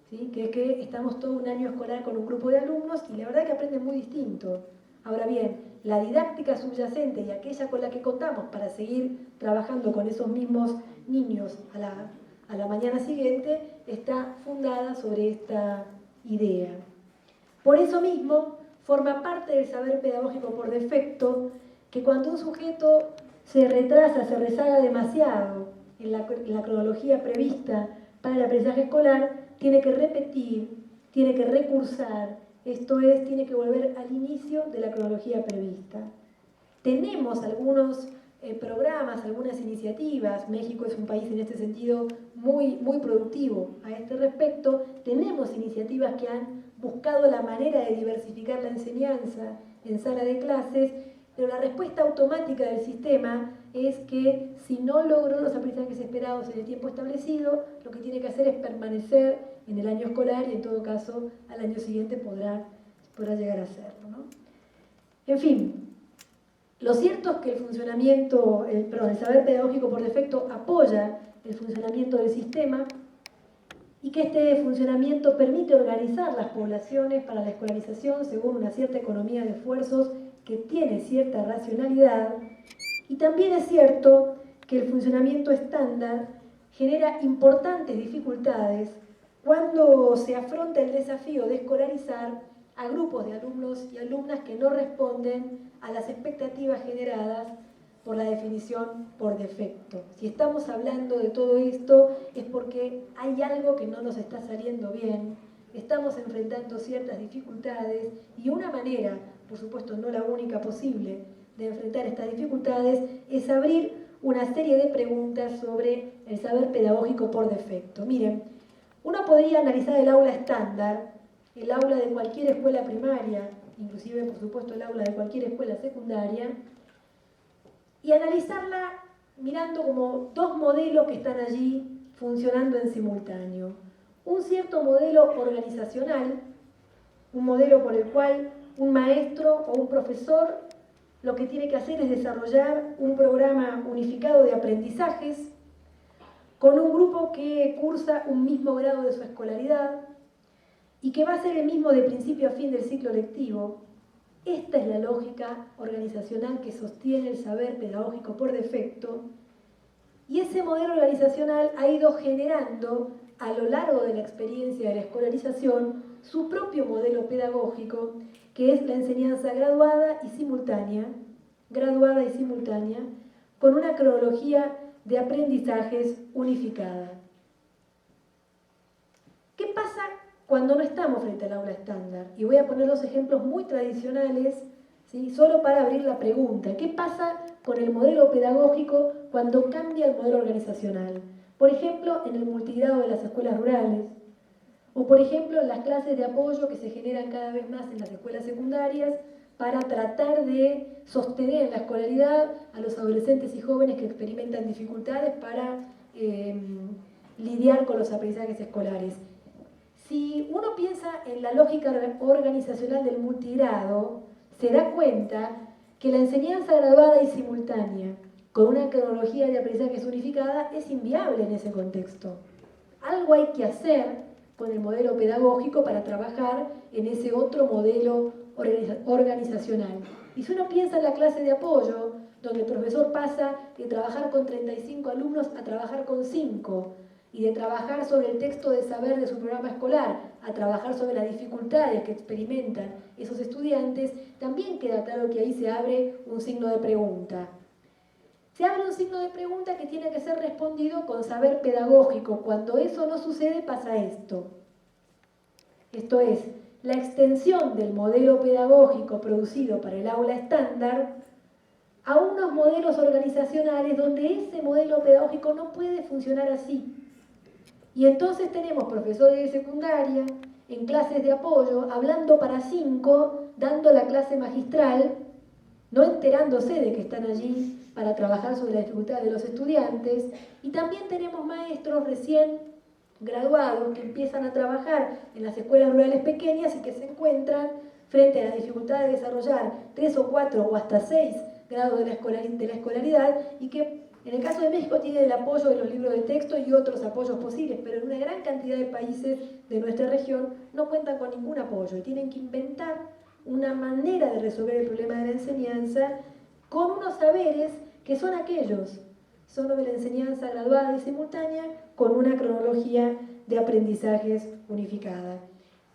¿sí? Que es que estamos todo un año escolar con un grupo de alumnos y la verdad que aprenden muy distinto. Ahora bien, la didáctica subyacente y aquella con la que contamos para seguir trabajando con esos mismos niños a la mañana siguiente está fundada sobre esta idea. Por eso mismo, forma parte del saber pedagógico por defecto que cuando un sujeto se retrasa, se rezaga demasiado en la cronología prevista para el aprendizaje escolar, tiene que repetir, tiene que recursar, esto es, tiene que volver al inicio de la cronología prevista. Tenemos algunos programas, algunas iniciativas, México es un país en este sentido muy productivo a este respecto, tenemos iniciativas que han buscado la manera de diversificar la enseñanza en sala de clases, pero la respuesta automática del sistema es que si no logró los aprendizajes esperados en el tiempo establecido, lo que tiene que hacer es permanecer en el año escolar y en todo caso al año siguiente podrá llegar a hacerlo, ¿no? En fin, lo cierto es que el saber pedagógico por defecto apoya el funcionamiento del sistema y que este funcionamiento permite organizar las poblaciones para la escolarización según una cierta economía de esfuerzos que tiene cierta racionalidad. Y también es cierto que el funcionamiento estándar genera importantes dificultades cuando se afronta el desafío de escolarizar a grupos de alumnos y alumnas que no responden a las expectativas generadas por la definición por defecto. Si estamos hablando de todo esto es porque hay algo que no nos está saliendo bien, estamos enfrentando ciertas dificultades y una manera, por supuesto no la única posible, de enfrentar estas dificultades es abrir una serie de preguntas sobre el saber pedagógico por defecto. Miren, uno podría analizar el aula estándar, el aula de cualquier escuela primaria, inclusive por supuesto el aula de cualquier escuela secundaria, y analizarla mirando como dos modelos que están allí funcionando en simultáneo. Un cierto modelo organizacional, un modelo por el cual un maestro o un profesor lo que tiene que hacer es desarrollar un programa unificado de aprendizajes con un grupo que cursa un mismo grado de su escolaridad y que va a ser el mismo de principio a fin del ciclo lectivo. Esta es la lógica organizacional que sostiene el saber pedagógico por defecto y ese modelo organizacional ha ido generando a lo largo de la experiencia de la escolarización su propio modelo pedagógico, que es la enseñanza graduada y simultánea, con una cronología de aprendizajes unificada. ¿Qué pasa cuando no estamos frente al aula estándar? Y voy a poner los ejemplos muy tradicionales, ¿sí? Solo para abrir la pregunta. ¿Qué pasa con el modelo pedagógico cuando cambia el modelo organizacional? Por ejemplo, en el multigrado de las escuelas rurales, o por ejemplo, en las clases de apoyo que se generan cada vez más en las escuelas secundarias para tratar de sostener en la escolaridad a los adolescentes y jóvenes que experimentan dificultades para lidiar con los aprendizajes escolares. Si uno piensa en la lógica organizacional del multigrado, se da cuenta que la enseñanza graduada y simultánea, con una cronología de aprendizajes unificada, es inviable en ese contexto. Algo hay que hacer con el modelo pedagógico para trabajar en ese otro modelo organizacional. Y si uno piensa en la clase de apoyo, donde el profesor pasa de trabajar con 35 alumnos a trabajar con 5, y de trabajar sobre el texto de saber de su programa escolar a trabajar sobre las dificultades que experimentan esos estudiantes, también queda claro que ahí se abre un signo de pregunta. Se abre un signo de pregunta que tiene que ser respondido con saber pedagógico. Cuando eso no sucede, pasa esto. Esto es, la extensión del modelo pedagógico producido para el aula estándar a unos modelos organizacionales donde ese modelo pedagógico no puede funcionar así. Y entonces tenemos profesores de secundaria en clases de apoyo hablando para 5, dando la clase magistral, no enterándose de que están allí para trabajar sobre la dificultad de los estudiantes. Y también tenemos maestros recién graduados que empiezan a trabajar en las escuelas rurales pequeñas y que se encuentran frente a la dificultad de desarrollar 3 o 4 o hasta 6 grados de la escolaridad, y que en el caso de México tiene el apoyo de los libros de texto y otros apoyos posibles, pero en una gran cantidad de países de nuestra región no cuentan con ningún apoyo y tienen que inventar una manera de resolver el problema de la enseñanza con unos saberes que son aquellos, son los de la enseñanza graduada y simultánea con una cronología de aprendizajes unificada.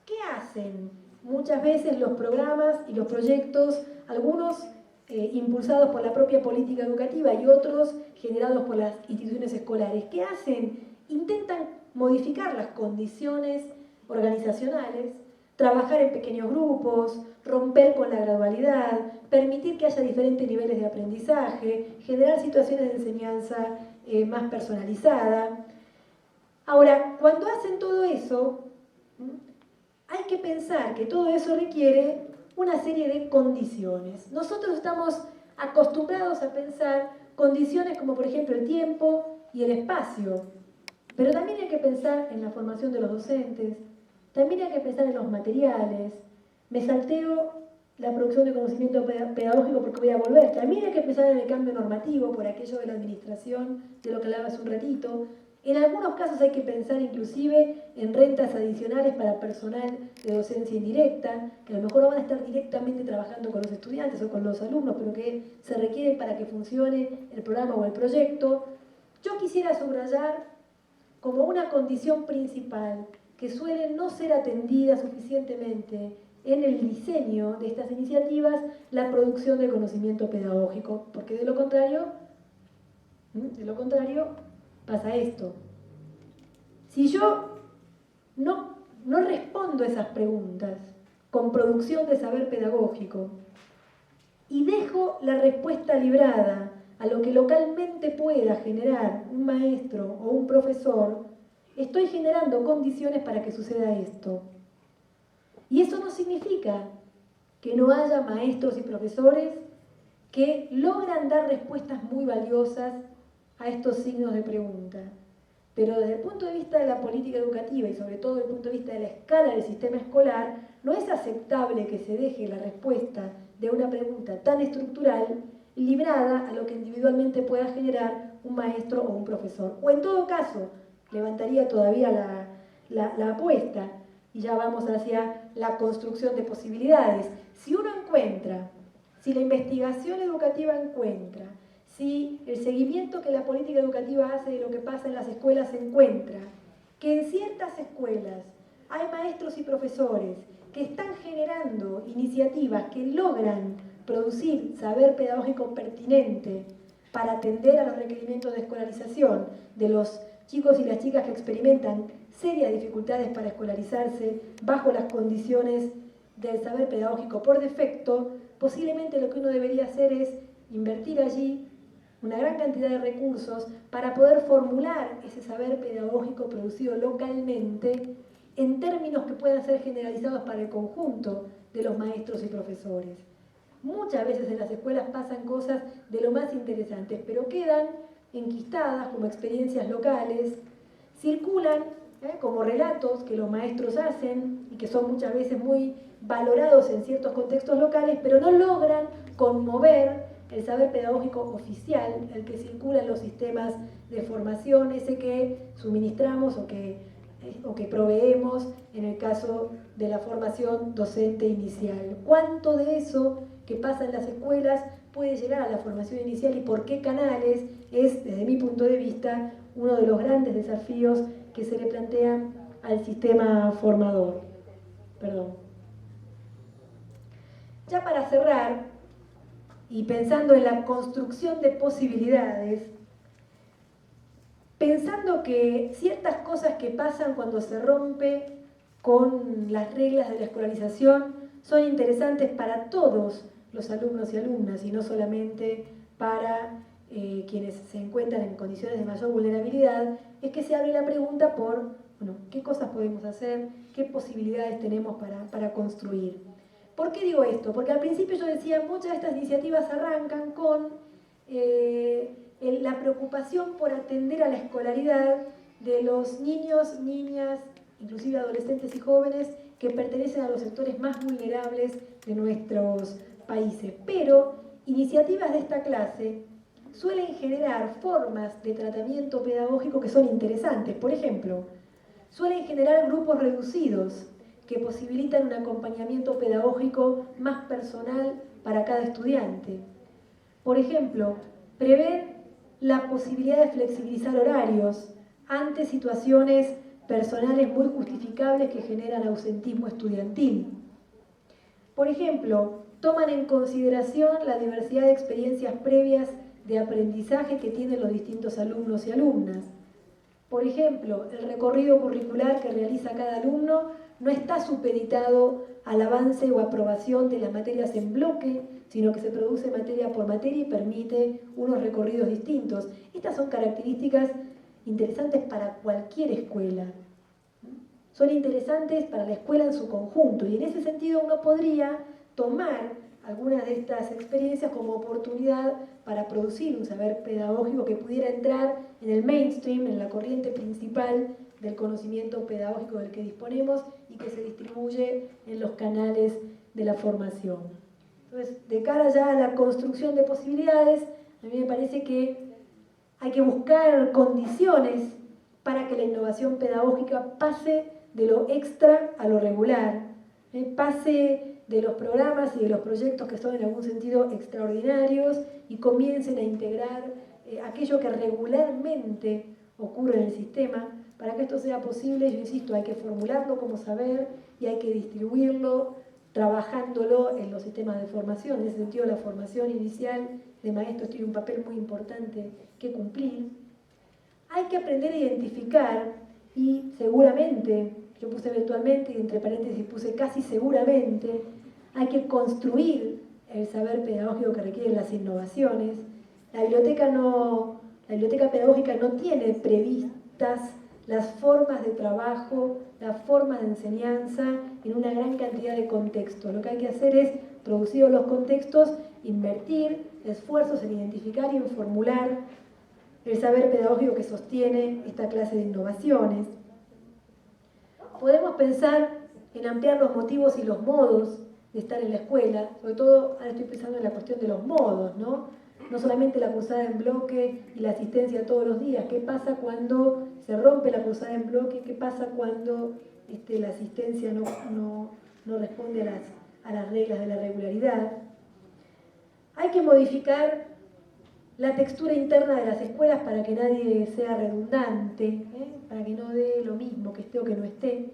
¿Qué hacen muchas veces los programas y los proyectos, algunos impulsados por la propia política educativa y otros generados por las instituciones escolares? ¿Qué hacen? Intentan modificar las condiciones organizacionales, trabajar en pequeños grupos, romper con la gradualidad, permitir que haya diferentes niveles de aprendizaje, generar situaciones de enseñanza más personalizada. Ahora, cuando hacen todo eso, hay que pensar que todo eso requiere una serie de condiciones. Nosotros estamos acostumbrados a pensar condiciones como por ejemplo el tiempo y el espacio, pero también hay que pensar en la formación de los docentes, también hay que pensar en los materiales. Me salteo la producción de conocimiento pedagógico porque voy a volver. También hay que pensar en el cambio normativo por aquello de la administración, de lo que hablaba hace un ratito. En algunos casos hay que pensar inclusive en rentas adicionales para personal de docencia indirecta, que a lo mejor no van a estar directamente trabajando con los estudiantes o con los alumnos, pero que se requieren para que funcione el programa o el proyecto. Yo quisiera subrayar como una condición principal que suele no ser atendida suficientemente en el diseño de estas iniciativas, la producción del conocimiento pedagógico, porque de lo contrario pasa esto. Si yo no respondo a esas preguntas con producción de saber pedagógico y dejo la respuesta librada a lo que localmente pueda generar un maestro o un profesor, estoy generando condiciones para que suceda esto. Y eso no significa que no haya maestros y profesores que logran dar respuestas muy valiosas a estos signos de pregunta. Pero desde el punto de vista de la política educativa y sobre todo desde el punto de vista de la escala del sistema escolar, no es aceptable que se deje la respuesta de una pregunta tan estructural librada a lo que individualmente pueda generar un maestro o un profesor. O en todo caso, levantaría todavía la apuesta y ya vamos hacia la construcción de posibilidades. Si uno encuentra, si la investigación educativa encuentra, si el seguimiento que la política educativa hace de lo que pasa en las escuelas encuentra que en ciertas escuelas hay maestros y profesores que están generando iniciativas que logran producir saber pedagógico pertinente para atender a los requerimientos de escolarización de los chicos y las chicas que experimentan serias dificultades para escolarizarse bajo las condiciones del saber pedagógico por defecto, posiblemente lo que uno debería hacer es invertir allí una gran cantidad de recursos para poder formular ese saber pedagógico producido localmente en términos que puedan ser generalizados para el conjunto de los maestros y profesores. Muchas veces en las escuelas pasan cosas de lo más interesantes, pero quedan enquistadas como experiencias locales, circulan como relatos que los maestros hacen y que son muchas veces muy valorados en ciertos contextos locales, pero no logran conmover el saber pedagógico oficial, el que circula en los sistemas de formación, ese que suministramos o que proveemos en el caso de la formación docente inicial. ¿Cuánto de eso que pasa en las escuelas puede llegar a la formación inicial y por qué canales? Es, desde mi punto de vista, uno de los grandes desafíos que se le plantean al sistema formador. Ya para cerrar, y pensando en la construcción de posibilidades, pensando que ciertas cosas que pasan cuando se rompe con las reglas de la escolarización son interesantes para todos los alumnos y alumnas y no solamente para quienes se encuentran en condiciones de mayor vulnerabilidad, es que se abre la pregunta por, bueno, ¿qué cosas podemos hacer? ¿Qué posibilidades tenemos para construir? ¿Por qué digo esto? Porque al principio yo decía, muchas de estas iniciativas arrancan con la preocupación por atender a la escolaridad de los niños, niñas, inclusive adolescentes y jóvenes que pertenecen a los sectores más vulnerables de nuestros países. Pero iniciativas de esta clase suelen generar formas de tratamiento pedagógico que son interesantes. Por ejemplo, suelen generar grupos reducidos que posibilitan un acompañamiento pedagógico más personal para cada estudiante. Por ejemplo, prever la posibilidad de flexibilizar horarios ante situaciones personales muy justificables que generan ausentismo estudiantil. Por ejemplo, toman en consideración la diversidad de experiencias previas de aprendizaje que tienen los distintos alumnos y alumnas. Por ejemplo, el recorrido curricular que realiza cada alumno no está supeditado al avance o aprobación de las materias en bloque, sino que se produce materia por materia y permite unos recorridos distintos. Estas son características interesantes para cualquier escuela. Son interesantes para la escuela en su conjunto y en ese sentido uno podría tomar algunas de estas experiencias como oportunidad para producir un saber pedagógico que pudiera entrar en el mainstream, en la corriente principal del conocimiento pedagógico del que disponemos y que se distribuye en los canales de la formación. Entonces, de cara ya a la construcción de posibilidades, a mí me parece que hay que buscar condiciones para que la innovación pedagógica pase de lo extra a lo regular, pase de los programas y de los proyectos que son en algún sentido extraordinarios y comiencen a integrar aquello que regularmente ocurre en el sistema. Para que esto sea posible, yo insisto, hay que formularlo como saber y hay que distribuirlo trabajándolo en los sistemas de formación. En ese sentido, la formación inicial de maestros tiene un papel muy importante que cumplir. Hay que aprender a identificar y seguramente, yo puse eventualmente y entre paréntesis puse casi seguramente, hay que construir el saber pedagógico que requieren las innovaciones. La biblioteca pedagógica no tiene previstas las formas de trabajo, las formas de enseñanza en una gran cantidad de contextos. Lo que hay que hacer es, producidos los contextos, invertir esfuerzos en identificar y en formular el saber pedagógico que sostiene esta clase de innovaciones. Podemos pensar en ampliar los motivos y los modos de estar en la escuela, sobre todo ahora estoy pensando en la cuestión de los modos, ¿no? No solamente la cursada en bloque y la asistencia todos los días. ¿Qué pasa cuando se rompe la cursada en bloque? ¿Qué pasa cuando la asistencia no responde a las reglas de la regularidad? Hay que modificar la textura interna de las escuelas para que nadie sea redundante, para que no dé lo mismo que esté o que no esté.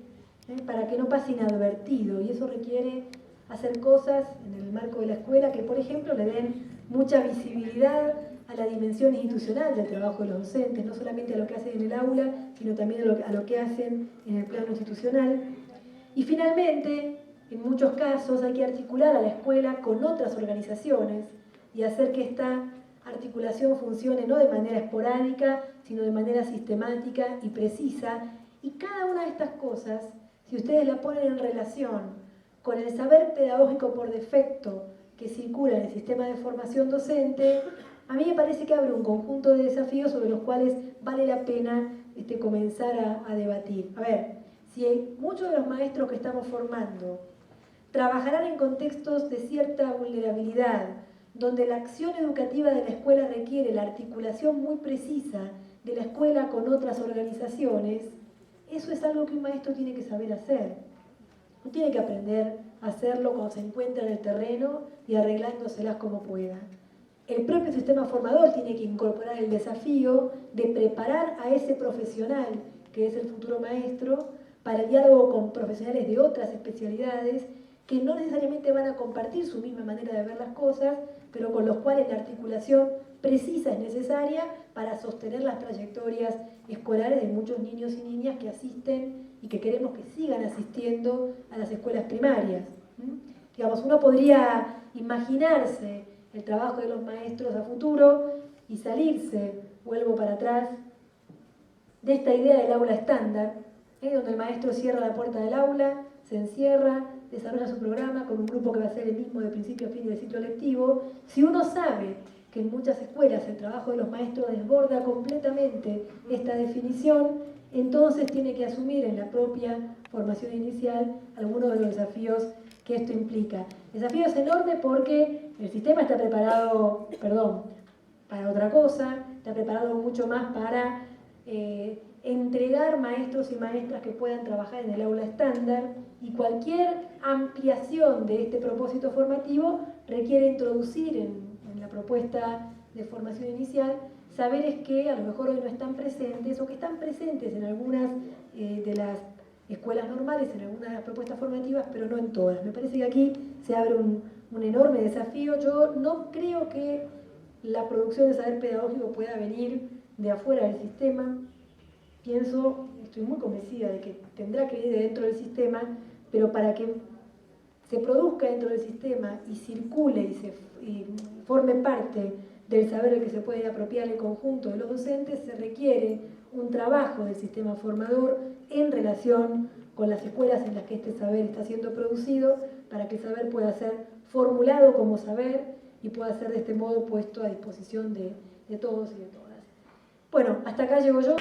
para que no pase inadvertido, y eso requiere hacer cosas en el marco de la escuela que, por ejemplo, le den mucha visibilidad a la dimensión institucional del trabajo de los docentes, no solamente a lo que hacen en el aula, sino también a lo que hacen en el plano institucional. Y finalmente, en muchos casos hay que articular a la escuela con otras organizaciones y hacer que esta articulación funcione no de manera esporádica, sino de manera sistemática y precisa. Y cada una de estas cosas, si ustedes la ponen en relación con el saber pedagógico por defecto que circula en el sistema de formación docente, a mí me parece que abre un conjunto de desafíos sobre los cuales vale la pena comenzar a debatir. A ver, si muchos de los maestros que estamos formando trabajarán en contextos de cierta vulnerabilidad, donde la acción educativa de la escuela requiere la articulación muy precisa de la escuela con otras organizaciones, eso es algo que un maestro tiene que saber hacer. No tiene que aprender a hacerlo cuando se encuentra en el terreno y arreglándoselas como pueda. El propio sistema formador tiene que incorporar el desafío de preparar a ese profesional, que es el futuro maestro, para el diálogo con profesionales de otras especialidades que no necesariamente van a compartir su misma manera de ver las cosas, pero con los cuales la articulación precisa es necesaria para sostener las trayectorias escolares de muchos niños y niñas que asisten y que queremos que sigan asistiendo a las escuelas primarias. Digamos, uno podría imaginarse el trabajo de los maestros a futuro y salirse, vuelvo para atrás, de esta idea del aula estándar, donde el maestro cierra la puerta del aula, se encierra, desarrolla su programa con un grupo que va a ser el mismo de principio a fin del ciclo lectivo. Si uno sabe que en muchas escuelas el trabajo de los maestros desborda completamente esta definición, entonces tiene que asumir en la propia formación inicial algunos de los desafíos que esto implica. El desafío es enorme porque el sistema está preparado, para otra cosa, está preparado mucho más para entregar maestros y maestras que puedan trabajar en el aula estándar, y cualquier ampliación de este propósito formativo requiere introducir en la propuesta de formación inicial saberes que a lo mejor hoy no están presentes o que están presentes en algunas de las escuelas normales, en algunas de las propuestas formativas, pero no en todas. Me parece que aquí se abre un enorme desafío. Yo no creo que la producción de saber pedagógico pueda venir de afuera del sistema. Estoy muy convencida de que tendrá que venir de dentro del sistema, pero para que se produzca dentro del sistema y circule y forme parte del saber del que se puede apropiar el conjunto de los docentes, se requiere un trabajo del sistema formador en relación con las escuelas en las que este saber está siendo producido, para que el saber pueda ser formulado como saber y pueda ser de este modo puesto a disposición de todos y de todas. Bueno, hasta acá llego yo.